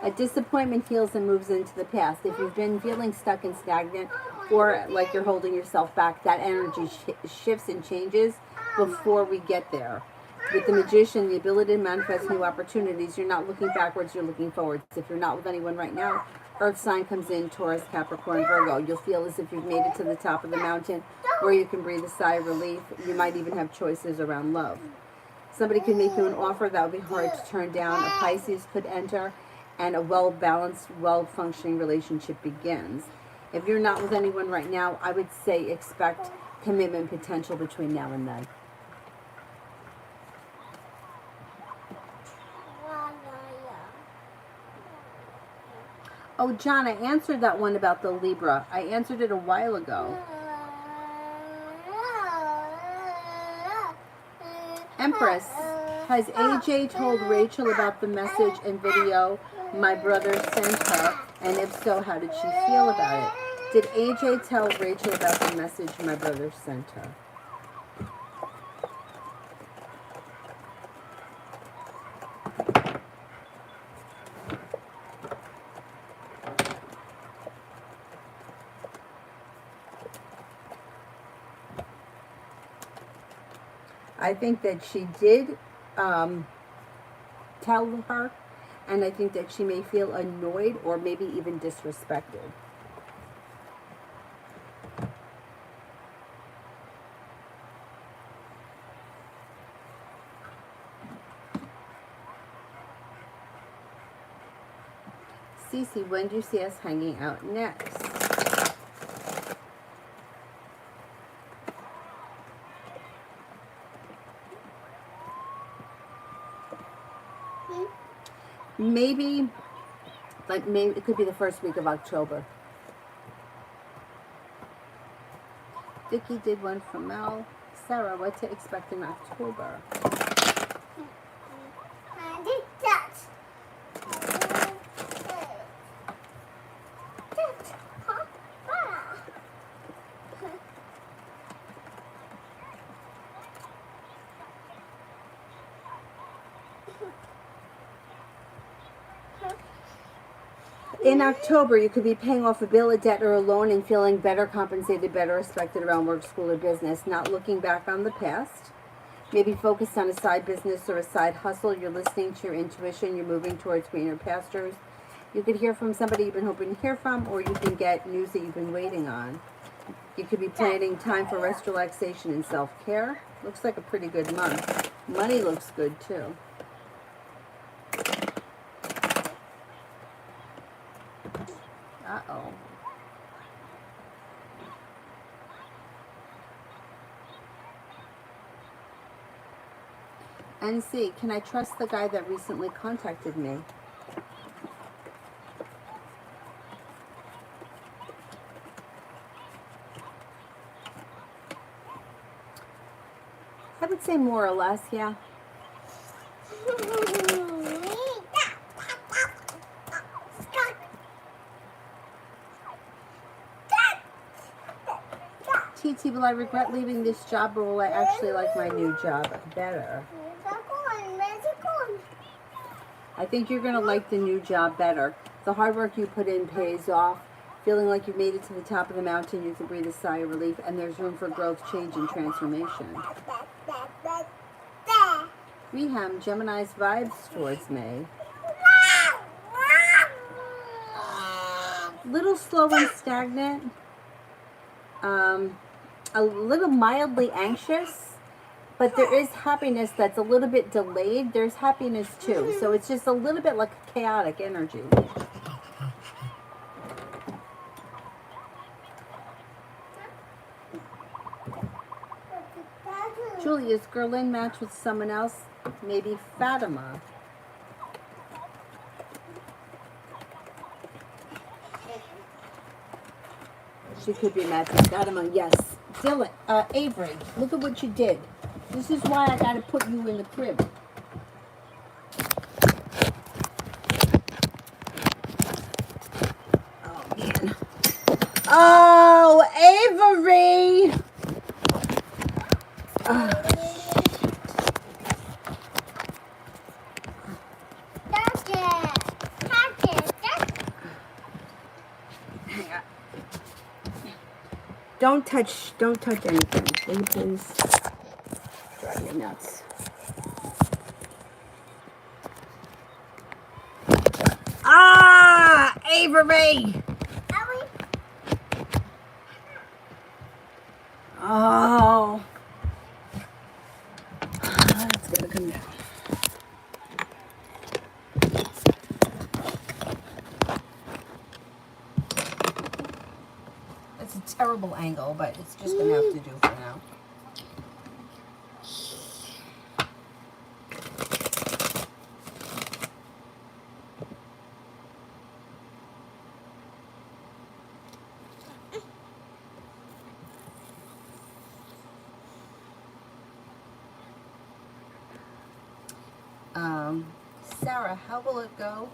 A disappointment heals and moves into the past. If you've been feeling stuck and stagnant, or like you're holding yourself back, that energy shifts and changes before we get there. With the Magician, the ability to manifest new opportunities, you're not looking backwards, you're looking forwards. If you're not with anyone right now, Earth sign comes in, Taurus, Capricorn, Virgo. You'll feel as if you've made it to the top of the mountain where you can breathe a sigh of relief. You might even have choices around love. Somebody could make you an offer that would be hard to turn down. A Pisces could enter, and a well-balanced, well-functioning relationship begins. If you're not with anyone right now, I would say expect commitment potential between now and then. Oh, John, I answered that one about the Libra. I answered it a while ago. Empress, has AJ told Rachel about the message and video my brother sent her? And if so, how did she feel about it? Did AJ tell Rachel about the message my brother sent her? I think that she did tell her, and I think that she may feel annoyed or maybe even disrespected. Cece, when do you see us hanging out next? Maybe it could be the first week of October. Vicky did one from Mel. Sarah, what to expect in October? In October, you could be paying off a bill, a debt, or a loan and feeling better compensated, better respected around work, school, or business. Not looking back on the past. Maybe focused on a side business or a side hustle. You're listening to your intuition. You're moving towards greener pastures. You could hear from somebody you've been hoping to hear from, or you can get news that you've been waiting on. You could be planning time for rest, relaxation, and self-care. Looks like a pretty good month. Money looks good, too. Uh-oh. NC, can I trust the guy that recently contacted me? I would say more or less, yeah. TT, will I regret leaving this job, or will I actually like my new job better? I think you're going to like the new job better. The hard work you put in pays off. Feeling like you've made it to the top of the mountain, you can breathe a sigh of relief, and there's room for growth, change, and transformation. Reham, Gemini's vibes towards me. Little slow and stagnant. A little mildly anxious. But there is happiness that's a little bit delayed. There's happiness too. So it's just a little bit like a chaotic energy. Julie, is Gerlin matched with someone else? Maybe Fatima. She could be matched with Fatima, yes. Dylan, Avery, look at what you did. This is why I gotta put you in the crib. Oh, man. Oh, Avery! Don't touch anything, will you please? Drive me nuts. Ah, Avery! Oh. That's gonna come down. It's a terrible angle, but it's just gonna have to do for now. Sarah, how will it go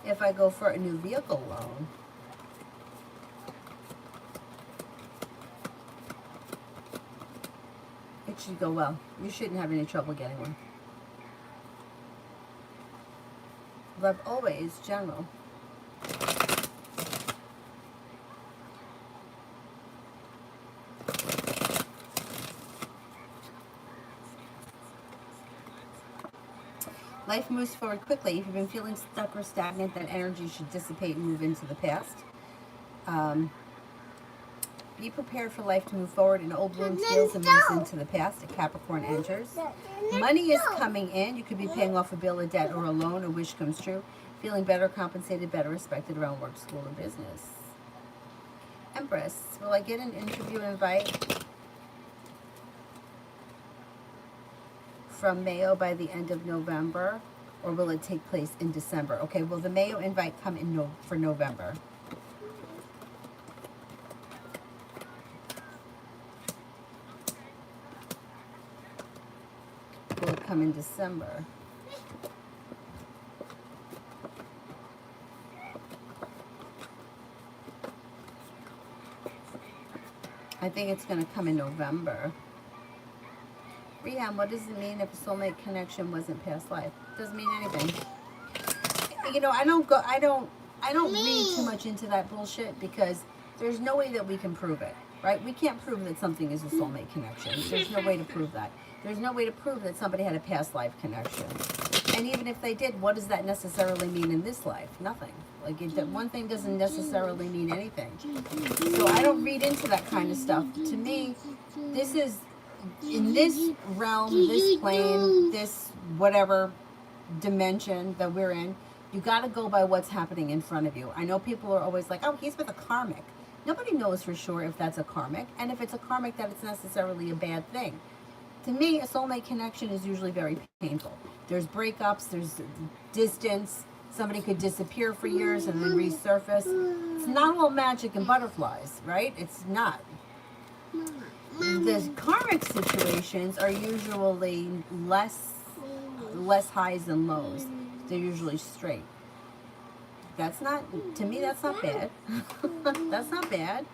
if I go for a new vehicle loan? It should go well. You shouldn't have any trouble getting one. Love always, general. Life moves forward quickly. If you've been feeling stuck or stagnant, that energy should dissipate and move into the past. Be prepared for life to move forward. An old wound heals and moves into the past. A Capricorn enters. Money is coming in. You could be paying off a bill, a debt, or a loan. A wish comes true. Feeling better compensated, better respected around work, school, and business. Empress, will I get an interview invite from Mayo by the end of November, or will it take place in December? Okay, will the Mayo invite come in for November? Will it come in December? I think it's going to come in November. Reham, what does it mean if a soulmate connection wasn't past life? Doesn't mean anything. You know, I don't read too much into that bullshit because there's no way that we can prove it, right? We can't prove that something is a soulmate connection. There's no way to prove that. There's no way to prove that somebody had a past life connection. And even if they did, what does that necessarily mean in this life? Nothing. Like, one thing doesn't necessarily mean anything. So I don't read into that kind of stuff. To me, this is, in this realm, this plane, this whatever dimension that we're in, you got to go by what's happening in front of you. I know people are always like, oh, he's with a karmic. Nobody knows for sure if that's a karmic, and if it's a karmic, that it's necessarily a bad thing. To me, a soulmate connection is usually very painful. There's breakups, there's distance, somebody could disappear for years and then resurface. It's not all magic and butterflies, right? It's not. The karmic situations are usually less highs and lows. They're usually straight. That's not, to me, that's not bad. That's not bad.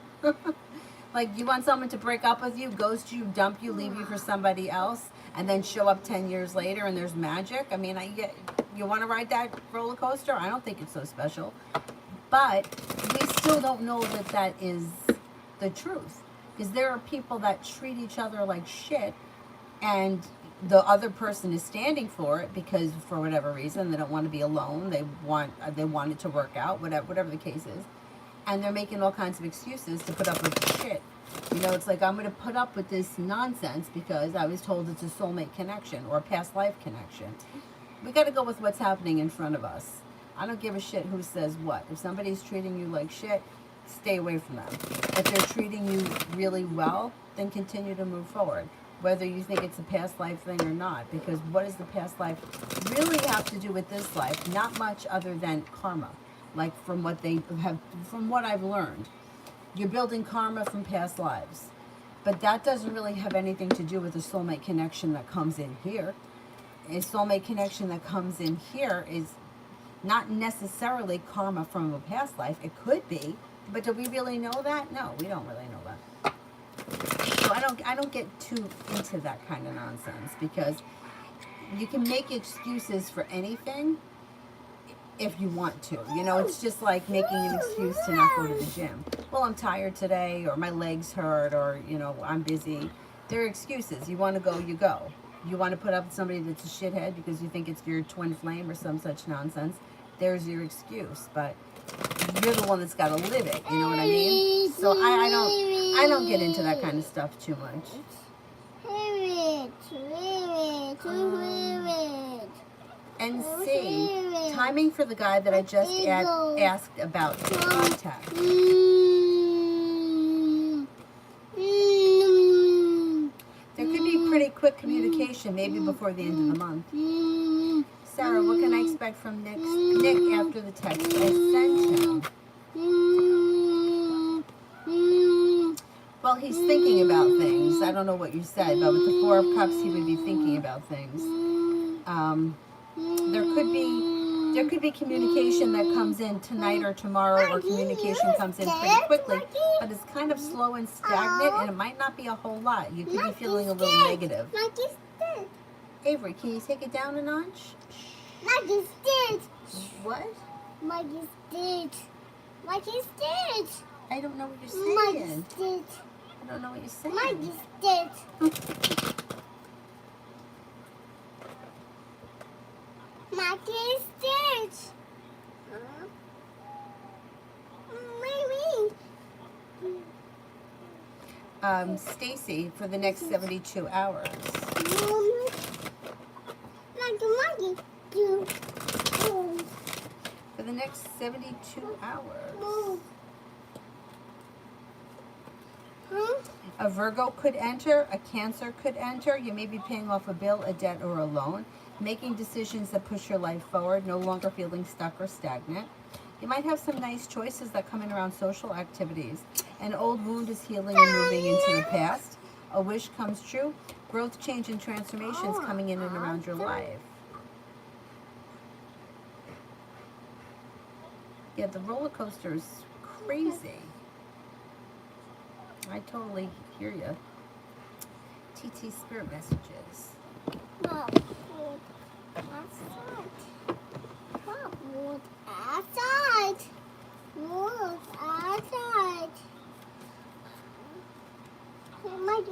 Like, you want someone to break up with you, ghost you, dump you, leave you for somebody else, and then show up 10 years later and there's magic? I mean, you want to ride that roller coaster? I don't think it's so special. But we still don't know that that is the truth. Because there are people that treat each other like shit, and the other person is standing for it because, for whatever reason, they don't want to be alone. They want it to work out, whatever the case is. and they're making all kinds of excuses to put up with the shit. You know, it's like, I'm going to put up with this nonsense because I was told it's a soulmate connection or a past life connection. We got to go with what's happening in front of us. I don't give a shit who says what. If somebody's treating you like shit, stay away from them. If they're treating you really well, then continue to move forward, whether you think it's a past life thing or not. Because what does the past life really have to do with this life? Not much other than karma. Like from what I've learned. You're building karma from past lives. But that doesn't really have anything to do with the soulmate connection that comes in here. A soulmate connection that comes in here is not necessarily karma from a past life. It could be, but do we really know that? No, we don't really know that. So I don't get too into that kind of nonsense, because you can make excuses for anything if you want to. You know, it's just like making an excuse to not go to the gym. Well, I'm tired today, or my legs hurt, or, you know, I'm busy. They're excuses. You want to go, you go. You want to put up with somebody that's a shithead because you think it's your twin flame or some such nonsense. There's your excuse, but you're the one that's got to live it. You know what I mean? So I don't get into that kind of stuff too much. And C, timing for the guy that I just asked about to contact. There could be pretty quick communication, maybe before the end of the month. Sarah, what can I expect from Nick after the text I sent him? Well, he's thinking about things. I don't know what you said, but with the Four of Cups, he would be thinking about things. There could be communication that comes in tonight or tomorrow, or communication comes in pretty quickly, but it's kind of slow and stagnant, and it might not be a whole lot. You could be feeling a little negative. Avery, can you take it down a notch? What? I don't know what you're saying. I don't know what you're saying. Stacy, for the next 72 hours. For the next 72 hours. A Virgo could enter, a Cancer could enter. You may be paying off a bill, a debt, or a loan. Making decisions that push your life forward, no longer feeling stuck or stagnant. You might have some nice choices that come in around social activities. An old wound is healing and moving into the past. A wish comes true. Growth, change, and transformations coming in and around your life. Yeah, the roller coaster is crazy. I totally hear you. TT Spirit Messages.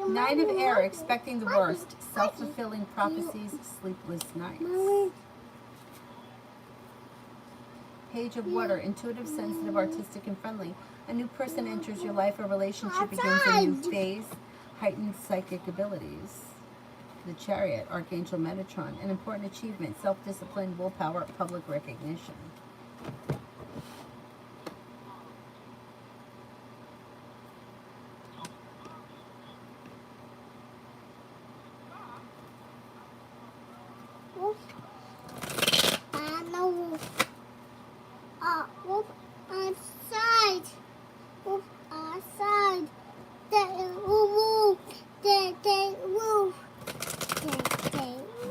Nine of Air, expecting the worst. Self-fulfilling prophecies, sleepless nights. Page of Water, intuitive, sensitive, artistic, and friendly. A new person enters your life. A relationship begins a new phase. Heightened psychic abilities. The Chariot, Archangel Metatron. An important achievement. Self-discipline, willpower, public recognition.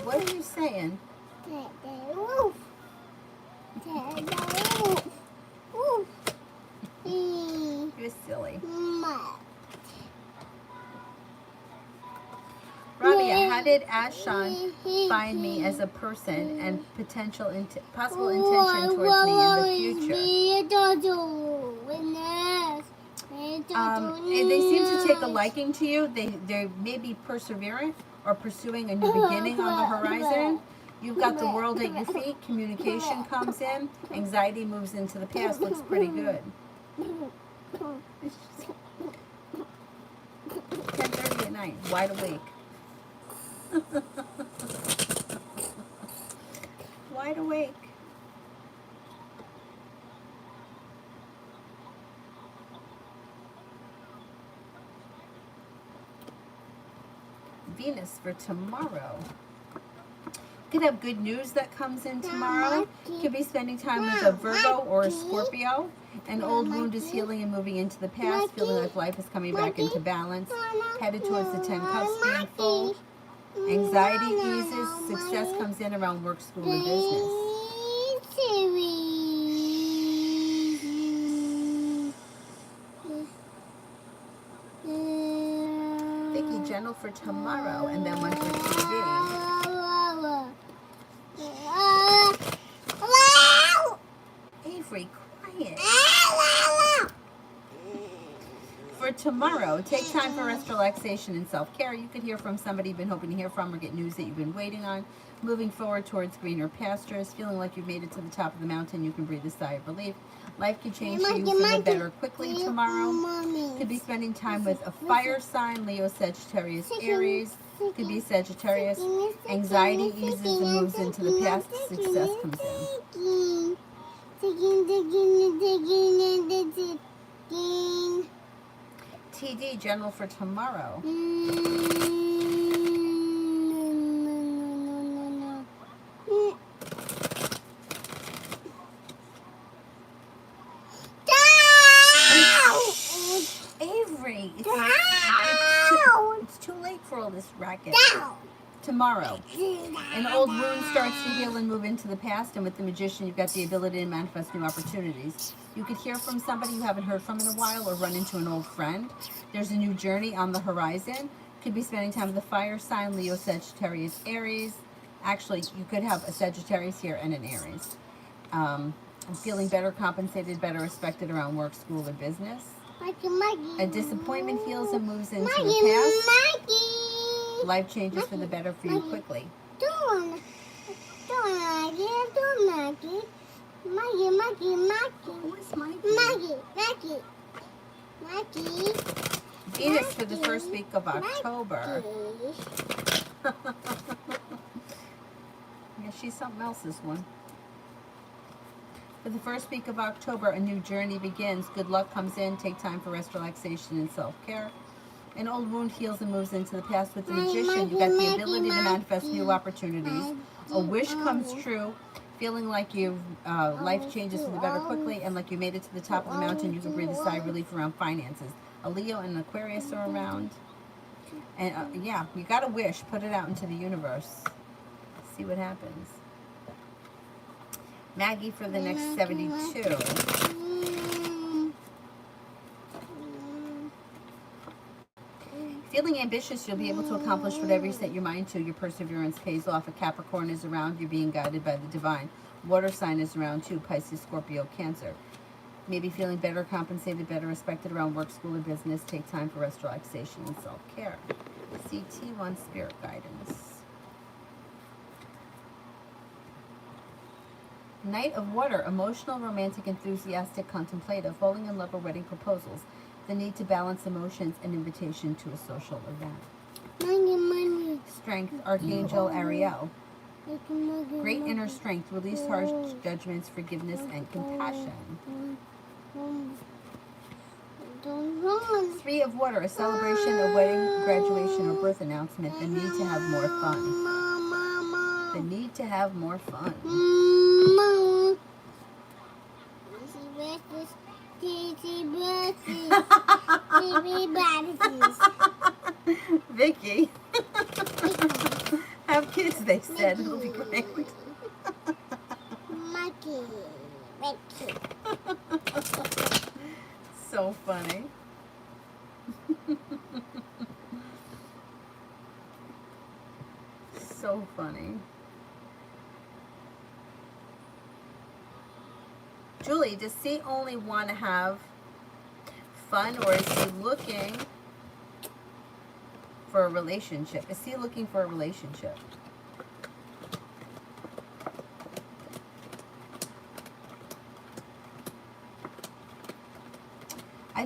What are you saying? You're silly. Rabia, how did Ashan find me as a person and possible intention towards me in the future? They seem to take a liking to you. They may be perseverant or pursuing a new beginning on the horizon. You've got the world at your feet. Communication comes in. Anxiety moves into the past. Looks pretty good. 10:30 at night, wide awake. Wide awake. Venus for tomorrow. Could have good news that comes in tomorrow. Could be spending time with a Virgo or a Scorpio. An old wound is healing and moving into the past, feeling like life is coming back into balance. Headed towards the 10 cups being full. Anxiety eases. Success comes in around work, school, and business. Vicky, gentle for tomorrow, and then one for TV. Avery, quiet. For tomorrow, take time for rest, relaxation, and self-care. You could hear from somebody you've been hoping to hear from, or get news that you've been waiting on. Moving forward towards greener pastures, feeling like you've made it to the top of the mountain, you can breathe a sigh of relief. Life could change for you for the better quickly tomorrow. Could be spending time with a fire sign, Leo, Sagittarius, Aries. Could be Sagittarius. Anxiety eases and moves into the past. Success comes in. TD, general for tomorrow. Avery, it's too late for all this racket. Tomorrow, an old wound starts to heal and move into the past, and with the Magician, you've got the ability to manifest new opportunities. You could hear from somebody you haven't heard from in a while, or run into an old friend. There's a new journey on the horizon. Could be spending time with a fire sign, Leo, Sagittarius, Aries. Actually, you could have a Sagittarius here and an Aries. Feeling better compensated, better respected around work, school, or business. A disappointment heals and moves into the past. Life changes for the better for you quickly. Who is Mikey? Venus for the first week of October. Yeah, she's something else, this one. For the first week of October, a new journey begins. Good luck comes in. Take time for rest, relaxation, and self-care. An old wound heals and moves into the past. With the Magician, you've got the ability to manifest new opportunities. A wish comes true. Feeling like you've life changes for the better quickly, and like you made it to the top of the mountain, you can breathe a sigh of relief around finances. A Leo and an Aquarius are around. And yeah, you got a wish. Put it out into the universe. See what happens. Maggie for the next 72. Feeling ambitious, you'll be able to accomplish whatever you set your mind to. Your perseverance pays off. A Capricorn is around. You're being guided by the divine. Water sign is around too. Pisces, Scorpio, Cancer. Maybe feeling better compensated, better respected around work, school, or business. Take time for rest, relaxation, and self-care. CT1 Spirit Guidance. Knight of Water, emotional, romantic, enthusiastic, contemplative, falling in love or wedding proposals, the need to balance emotions, and invitation to a social event. Strength, Archangel Ariel. Great inner strength, release harsh judgments, forgiveness, and compassion. Three of Water, a celebration, a wedding, graduation, or birth announcement, the need to have more fun. The need to have more fun. Vicky. Have kids, they said. It'll be great. So funny. So funny. Julie, does C only want to have fun, or is he looking for a relationship? Is he looking for a relationship?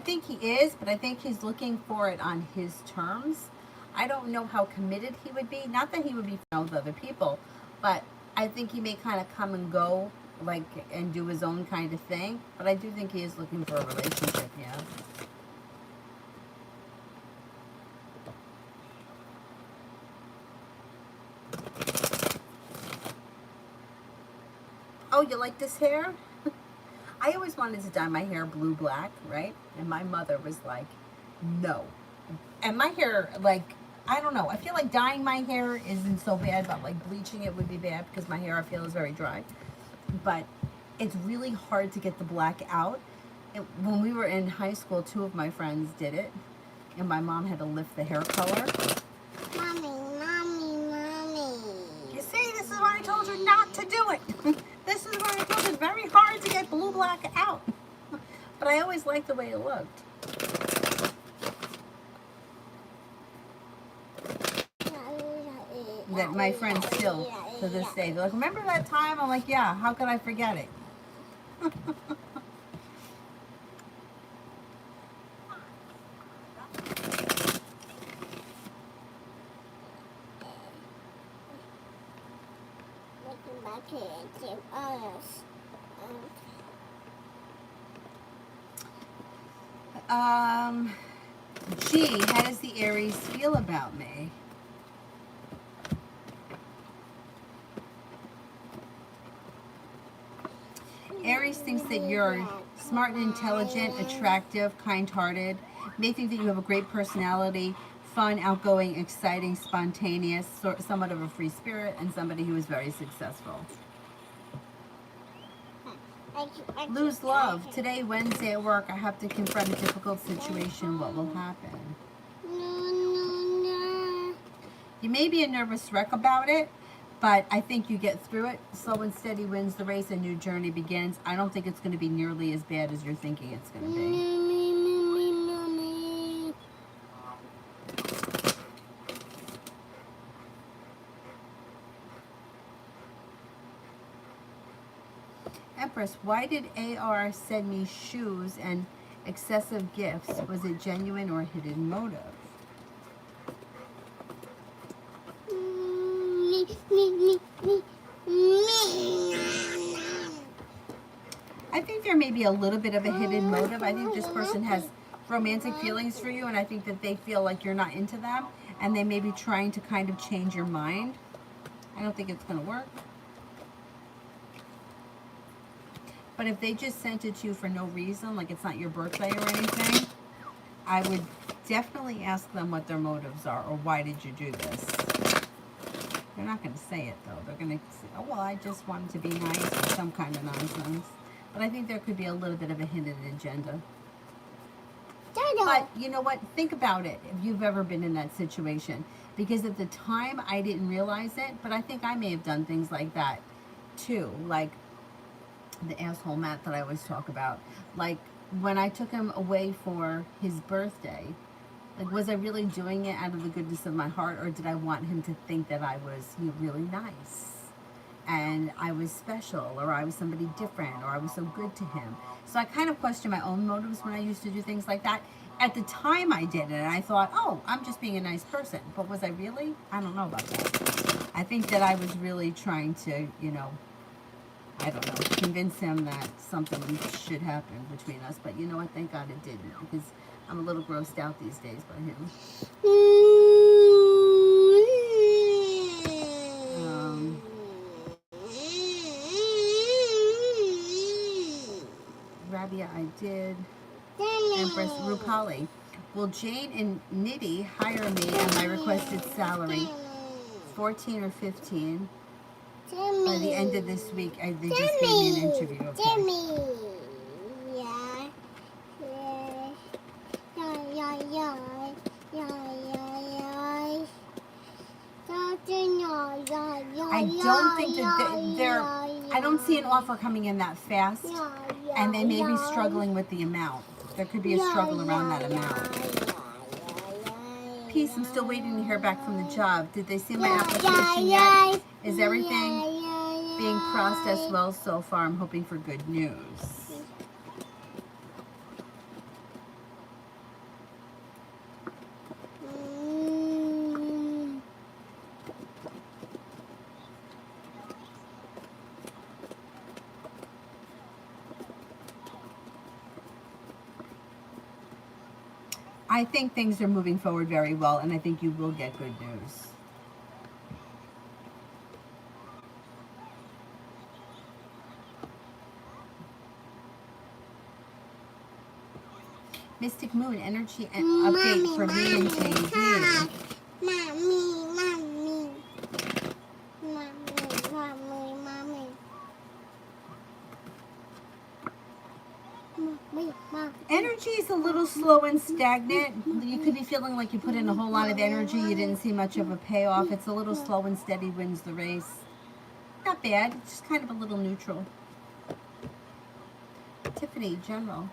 think he is, but I think he's looking for it on his terms. I don't know how committed he would be. Not that he would be with other people, but I think he may kind of come and go, like, and do his own kind of thing. But I do think he is looking for a relationship, yeah. Oh, you like this hair? I always wanted to dye my hair blue-black, right? And my mother was like, no. And my hair, like, I don't know. I feel like dyeing my hair isn't so bad, but like bleaching it would be bad because my hair, I feel, is very dry. But it's really hard to get the black out. When we were in high school, 2 of my friends did it. And my mom had to lift the hair color. Mommy. You see, this is why I told you not to do it. This is why I told you it's very hard to get blue-black out. But I always liked the way it looked. That my friends still, to this day, they're like, remember that time? I'm like, yeah, how could I forget it? Gee, how does the Aries feel about me? Aries thinks that you're smart and intelligent, attractive, kind-hearted, may think that you have a great personality, fun, outgoing, exciting, spontaneous, somewhat of a free spirit, and somebody who is very successful. Lose love. Today, Wednesday at work, I have to confront a difficult situation. What will happen? You may be a nervous wreck about it, but I think you get through it. Slow and steady wins the race. A new journey begins. I don't think it's going to be nearly as bad as you're thinking it's going to be. Empress, why did AR send me shoes and excessive gifts? Was it genuine or a hidden motive? I think there may be a little bit of a hidden motive. I think this person has romantic feelings for you, and I think that they feel like you're not into them, and they may be trying to kind of change your mind. I don't think it's going to work. But if they just sent it to you for no reason, like it's not your birthday or anything, I would definitely ask them what their motives are, or why did you do this? They're not going to say it, though. They're going to say, oh, well, I just wanted to be nice, or some kind of nonsense. But I think there could be a little bit of a hidden agenda. But you know what? Think about it if you've ever been in that situation. Because at the time, I didn't realize it, but I think I may have done things like that, too. Like the asshole Matt that I always talk about. Like, when I took him away for his birthday, like, was I really doing it out of the goodness of my heart, or did I want him to think that I was, you know, really nice and I was special, or I was somebody different, or I was so good to him? So I kind of questioned my own motives when I used to do things like that. At the time I did it, and I thought, oh, I'm just being a nice person. But was I really? I don't know about that. I think that I was really trying to, you know, I don't know, convince him that something should happen between us. But you know what? Thank God it didn't, because I'm a little grossed out these days by him. Rabia, I did. Empress Rupali. Will Jane and Nitty hire me at my requested salary, 14 or 15? By the end of this week, they just gave me an interview. Okay. I don't think that they're. I don't see an offer coming in that fast, and they may be struggling with the amount. There could be a struggle around that amount. Peace. I'm still waiting to hear back from the job. Did they see my application yet? Is everything being processed well so far? I'm hoping for good news. I think things are moving forward very well, and I think you will get good news. Mystic Moon energy and update for me and JD. Energy is a little slow and stagnant. You could be feeling like you put in a whole lot of energy. You didn't see much of a payoff. It's a little slow and steady wins the race. Not bad. It's just kind of a little neutral. Tiffany, general.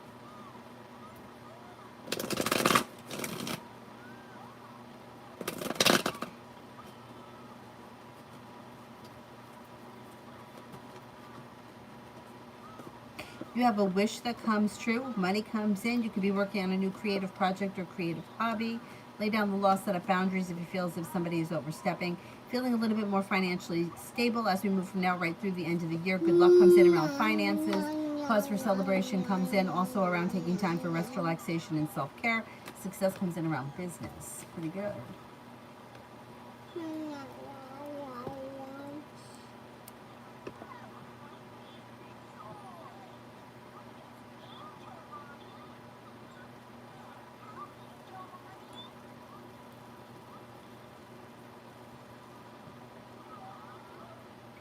You have a wish that comes true. Money comes in. You could be working on a new creative project or creative hobby. Lay down the law, set up boundaries if you feel as if somebody is overstepping. Feeling a little bit more financially stable as we move from now right through the end of the year. Good luck comes in around finances. Cause for celebration comes in also around taking time for rest, relaxation, and self-care. Success comes in around business. Pretty good.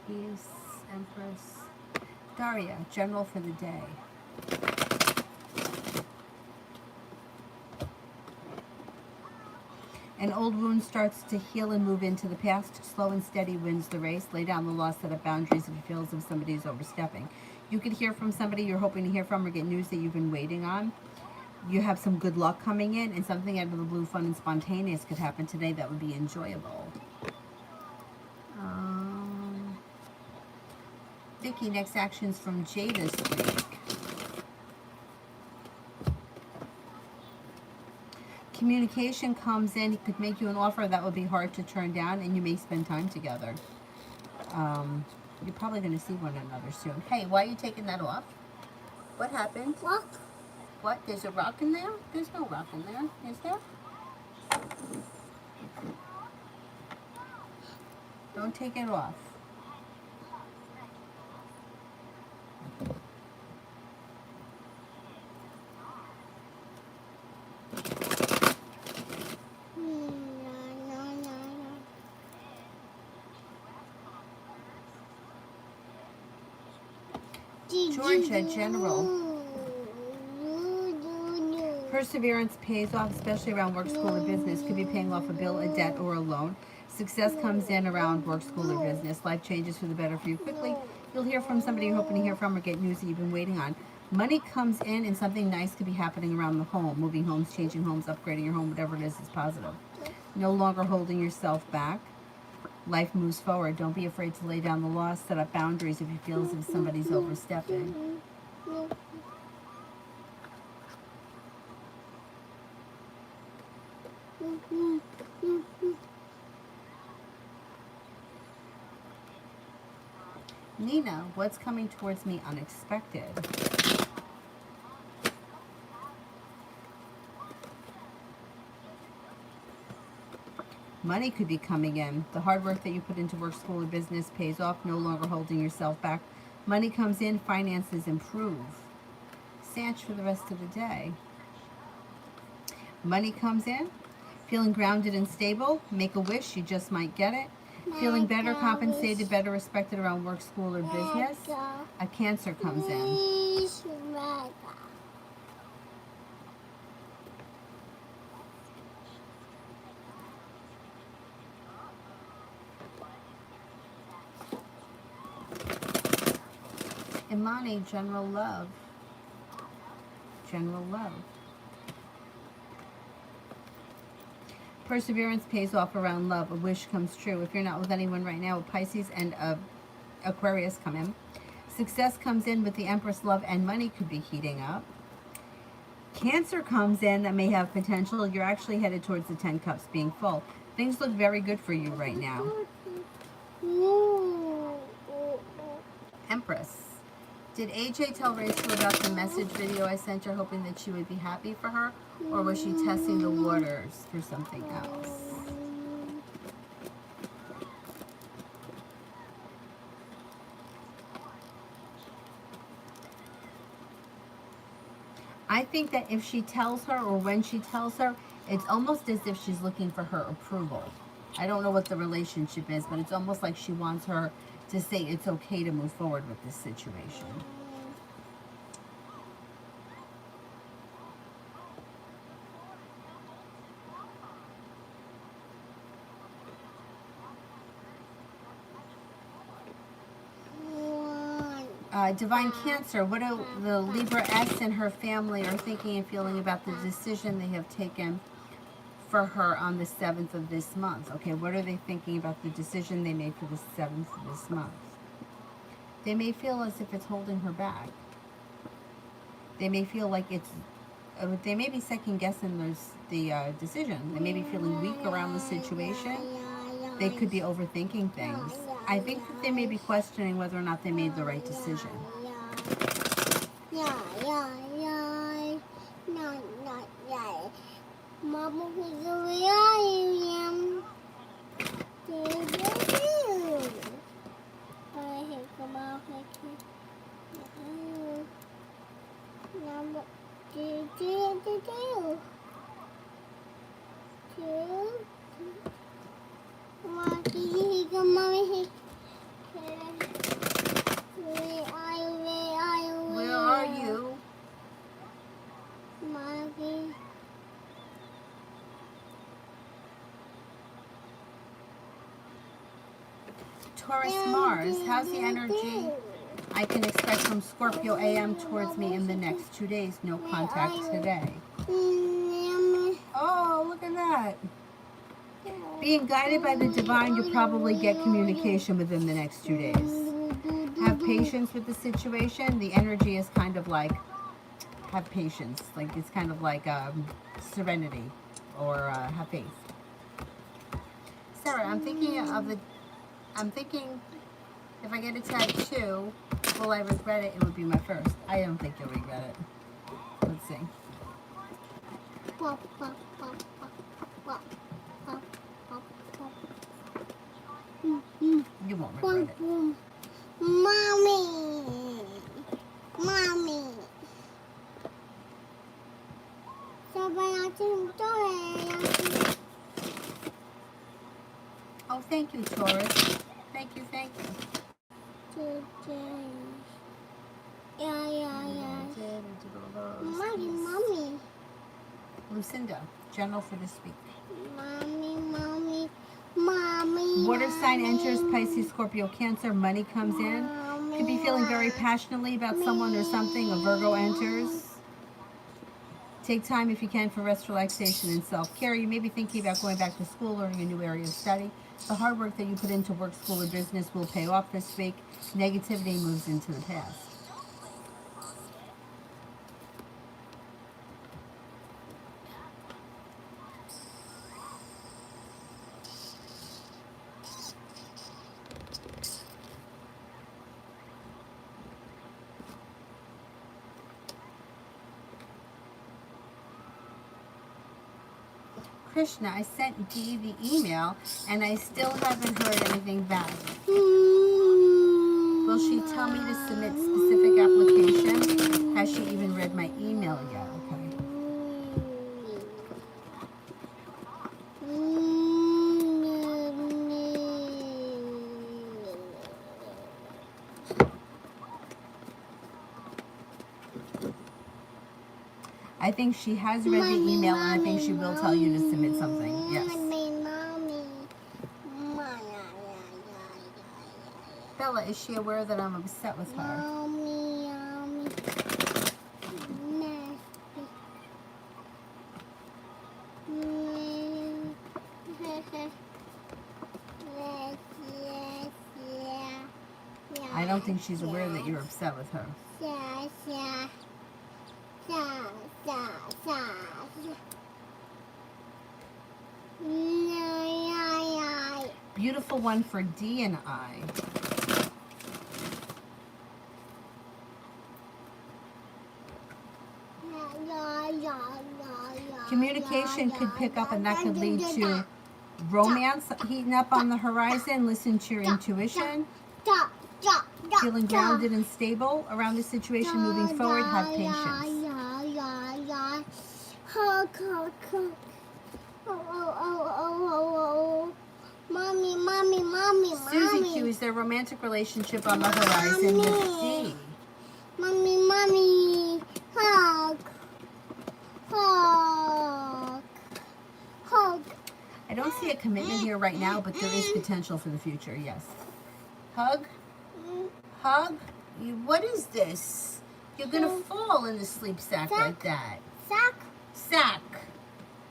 Peace, Empress. Daria, general for the day. An old wound starts to heal and move into the past. Slow and steady wins the race. Lay down the law, set up boundaries if you feel as if somebody is overstepping. You could hear from somebody you're hoping to hear from or get news that you've been waiting on. You have some good luck coming in, and something out of the blue, fun and spontaneous could happen today that would be enjoyable. Vicky, next actions from Jay this week. Communication comes in. He could make you an offer that would be hard to turn down, and you may spend time together. You're probably going to see one another soon. Hey, why are you taking that off? What happened? Rock. What? There's a rock in there? There's no rock in there. Is there? Don't take it off. Georgia, general. Perseverance pays off, especially around work, school, or business. Could be paying off a bill, a debt, or a loan. Success comes in around work, school, or business. Life changes for the better for you quickly. You'll hear from somebody you're hoping to hear from or get news that you've been waiting on. Money comes in and something nice could be happening around the home. Moving homes, changing homes, upgrading your home, whatever it is positive. No longer holding yourself back. Life moves forward. Don't be afraid to lay down the law. Set up boundaries if you feel as if somebody's overstepping. Nina, what's coming towards me unexpected? Money could be coming in. The hard work that you put into work, school, or business pays off. No longer holding yourself back. Money comes in. Finances improve. Sanch for the rest of the day. Money comes in. Feeling grounded and stable. Make a wish. You just might get it. Feeling better, compensated, better respected around work, school, or business. A Cancer comes in. Imani, general love. General love. Perseverance pays off around love. A wish comes true. If you're not with anyone right now, Pisces and Aquarius come in. Success comes in with the Empress. Love and money could be heating up. Cancer comes in that may have potential. You're actually headed towards the 10 cups being full. Things look very good for you right now. Empress. Did AJ tell Rachel about the message video I sent her, hoping that she would be happy for her? Or was she testing the waters for something else? I think that if she tells her, or when she tells her, it's almost as if she's looking for her approval. I don't know what the relationship is, but it's almost like she wants her to say it's okay to move forward with this situation. Divine Cancer, what do the Libra S and her family are thinking and feeling about the decision they have taken for her on the 7th of this month? Okay, what are they thinking about the decision they made for the 7th of this month? They may feel as if it's holding her back. They may feel like it's, they may be second guessing the decision. They may be feeling weak around the situation. They could be overthinking things. I think that they may be questioning whether or not they made the right decision. Where are you? Taurus Mars, how's the energy I can expect from Scorpio AM towards me in the next 2 days? No contact today. Oh, look at that. Being guided by the divine, you'll probably get communication within the next 2 days. Have patience with the situation. The energy is kind of like, have patience. Like, it's kind of like serenity, or have faith. Sarah, I'm thinking if I get a tattoo, will I regret it? It would be my first. I don't think you'll regret it. Let's see. You won't regret it. Mommy. Oh, thank you, Taurus. Thank you. Mommy. Lucinda, general for this week. Mommy. Water sign enters Pisces, Scorpio, Cancer. Money comes in. Could be feeling very passionately about someone or something. A Virgo enters. Take time if you can for rest, relaxation, and self-care. You may be thinking about going back to school, learning a new area of study. The hard work that you put into work, school, or business will pay off this week. Negativity moves into the past. Krishna, I sent Dee the email and I still haven't heard anything back. Will she tell me to submit specific application? Has she even read my email yet? Okay. I think she has read the email, and I think she will tell you to submit something. Yes. Bella, is she aware that I'm upset with her? I don't think she's aware that you're upset with her. Beautiful one for D and I. Communication could pick up, and that could lead to romance heating up on the horizon. Listen to your intuition. Feeling grounded and stable around the situation moving forward. Have patience. Mommy, mommy, mommy, Susie mommy. Q, is there a romantic relationship on the horizon with D? Mommy, mommy, hug, hug, hug. I don't see a commitment here right now, but there is potential for the future, yes. Hug? Hug? What is this? You're going to fall in the sleep sack like that. Sack, Sack.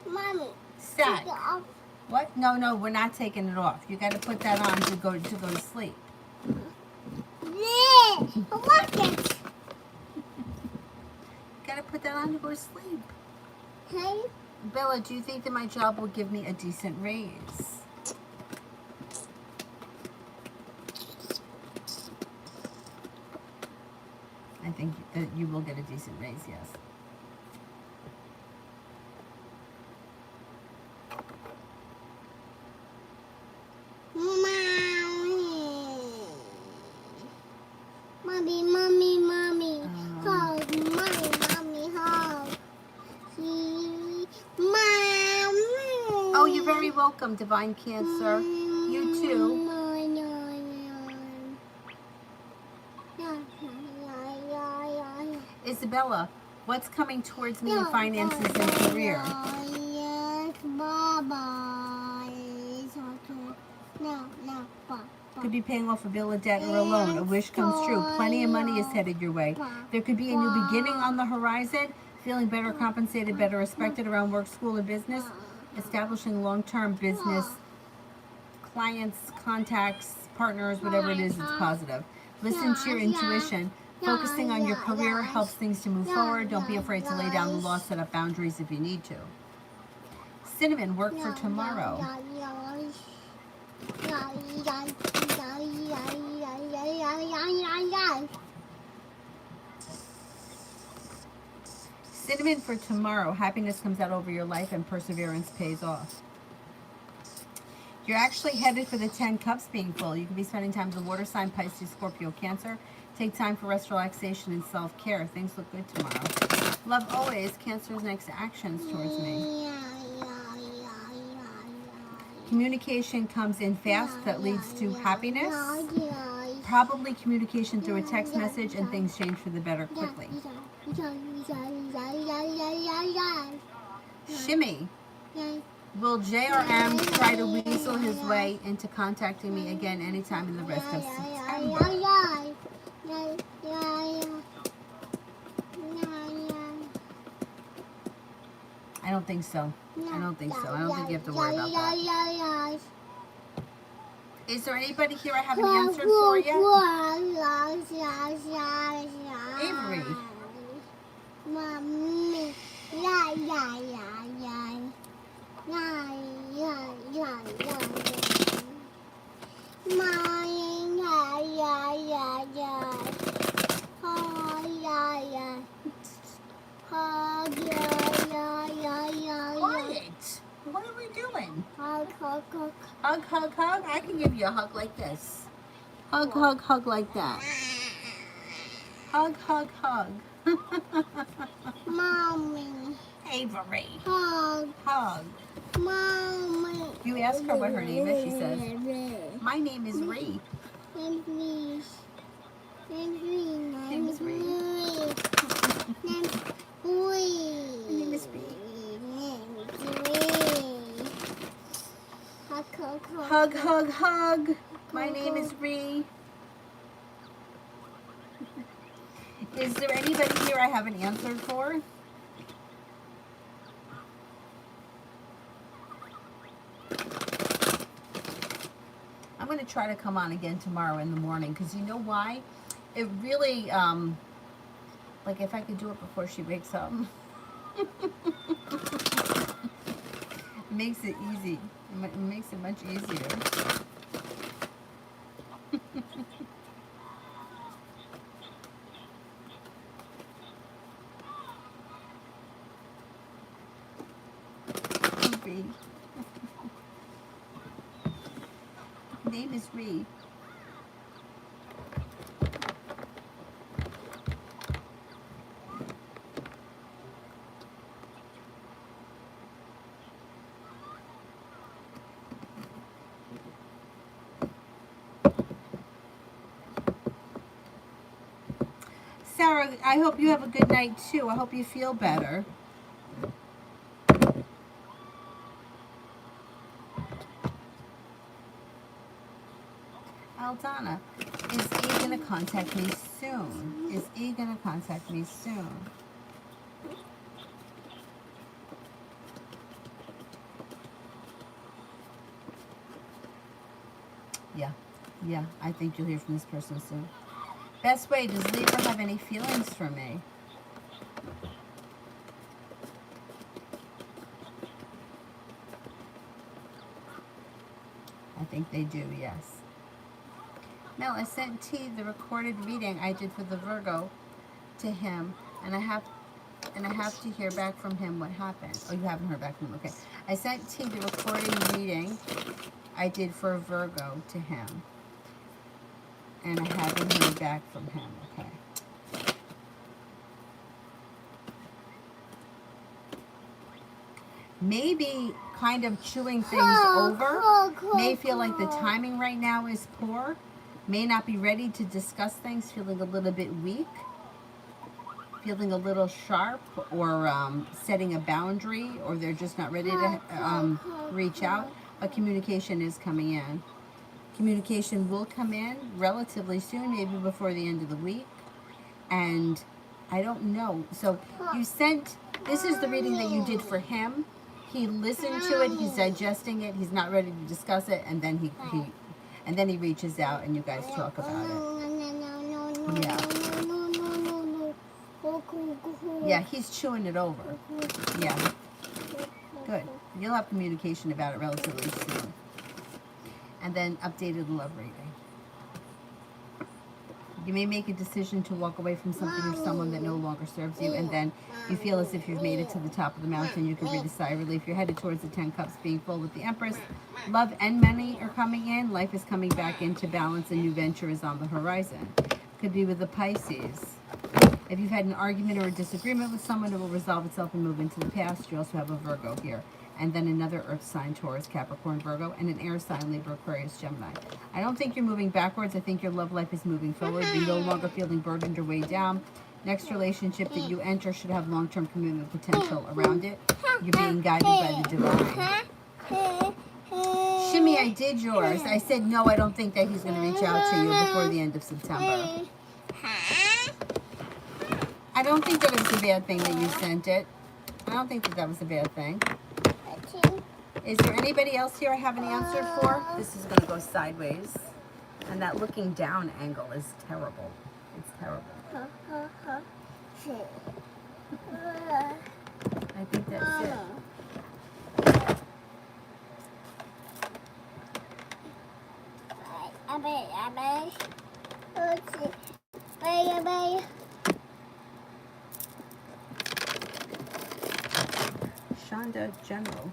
mommy. Sack. Take it off. What? No, we're not taking it off. You got to put that on to go to sleep. Yeah, look it. Got to put that on to go to sleep. Hey, Bella, do you think that my job will give me a decent raise? I think that you will get a decent raise, yes. mommy, mommy, mommy, Um, hug, mommy, mommy, hug. Mommy. Oh, you're very welcome, Divine Cancer. You too. Isabella, what's coming towards me in finances and career? Yes, bye-bye. It's okay. No, bye. Could be paying off a bill, a debt, or a loan. A wish comes true. Plenty of money is headed your way. There could be a new beginning on the horizon. Feeling better compensated, better respected around work, school, or business. Establishing long-term business clients, contacts, partners, whatever it is, it's positive. Listen to your intuition. Focusing on your career helps things to move forward. Don't be afraid to lay down the law, set up boundaries if you need to. Cinnamon, work for tomorrow. Cinnamon for tomorrow. Happiness comes out over your life and perseverance pays off. You're actually headed for the 10 cups being full. You could be spending time with the water sign, Pisces, Scorpio, Cancer. Take time for rest, relaxation, and self-care. Things look good tomorrow. Love always. Cancer's next actions towards me. Communication comes in fast. That leads to happiness. Probably communication through a text message, and things change for the better quickly. Shimmy. Will JRM try to weasel his way into contacting me again anytime in the rest of September? I don't think so. I don't think so. I don't think you have to worry about that. Is there anybody here I haven't answered for yet? Avery. Mommy. Quiet. What are we doing? Hug. Hug, hug, hug. I can give you a hug like this. Hug, hug, hug like that. Hug, hug, hug. Mommy. Avery. Hug. Hug. Mommy. You ask her what her name is, she says, my name is Ree. Name is Ree. Name is Ree. Name Name is Ree. Hug, hug, hug. My name is Ree. Is there anybody here I haven't answered for? I'm going to try to come on again tomorrow in the morning because you know why? It really, like if I could do it before she wakes up. It makes it easy. It makes it much easier. Ree. Name is Ree. Sarah, I hope you have a good night too. I hope you feel better. Aldana, is E going to contact me soon? Is E going to contact me soon? Yeah, I think you'll hear from this person soon. Best way, does Libra have any feelings for me? I think they do, yes. Mel, I sent T the recorded reading I did for the Virgo to him, and I have to hear back from him what happened. Oh, you haven't heard back from him. Okay. I sent T the recording reading I did for a Virgo to him, and I haven't heard back from him. Okay. Maybe kind of chewing things over. May feel like the timing right now is poor. May not be ready to discuss things, feeling a little bit weak, feeling a little sharp, or setting a boundary, or they're just not ready to reach out. But communication is coming in. Communication will come in relatively soon, maybe before the end of the week. And I don't know. So you sent, this is the reading that you did for him. He listened to it, he's digesting it, he's not ready to discuss it, and then he reaches out and you guys talk about it. Yeah, he's chewing it over. Yeah. Good. You'll have communication about it relatively soon. And then updated love reading. You may make a decision to walk away from something or someone that no longer serves you, and then you feel as if you've made it to the top of the mountain. You can breathe a sigh of relief. You're headed towards the 10 Cups being full with the Empress. Love and money are coming in. Life is coming back into balance. A new venture is on the horizon. Could be with the Pisces. If you've had an argument or a disagreement with someone, it will resolve itself and move into the past. You also have a Virgo here. And then another Earth sign, Taurus, Capricorn, Virgo, and an air sign, Libra, Aquarius, Gemini. I don't think you're moving backwards. I think your love life is moving forward. You're no longer feeling burdened or weighed down. Next relationship that you enter should have long-term commitment potential around it. You're being guided by the divine. Shimmy, I did yours. I said, no, I don't think that he's going to reach out to you before the end of September. I don't think that was a bad thing that you sent it. I don't think that was a bad thing. Is there anybody else here I have an answer for? This is going to go sideways. And that looking down angle is terrible. It's terrible. I think that's it. Shonda General.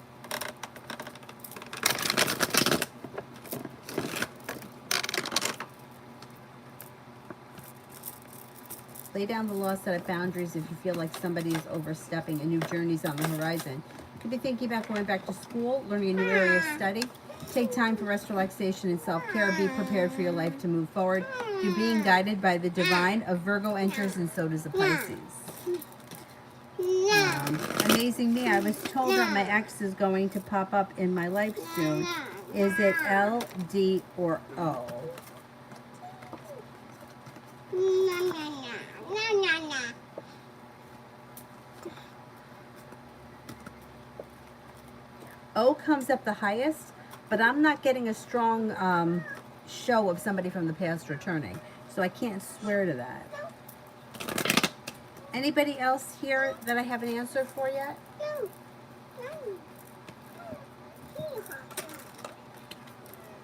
Lay down the law, set up boundaries if you feel like somebody is overstepping. A new journey's on the horizon. Could be thinking about going back to school, learning a new area of study. Take time for rest, relaxation, and self-care. Be prepared for your life to move forward. You're being guided by the divine. A Virgo enters, and so does a Pisces. Amazing me. I was told that my ex is going to pop up in my life soon. Is it L, D, or O? O comes up the highest, but I'm not getting a strong show of somebody from the past returning, so I can't swear to that. Anybody else here that I have an answer for yet?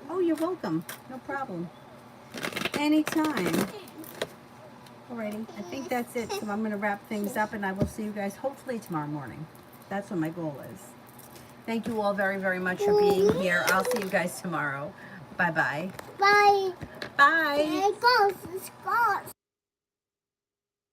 Oh, you're welcome. No problem. Anytime. Alrighty, I think that's it. So I'm going to wrap things up, and I will see you guys hopefully tomorrow morning. That's what my goal is. Thank you all very, very much for being here. I'll see you guys tomorrow. Bye-bye. Bye. Bye. There it goes. It's gone.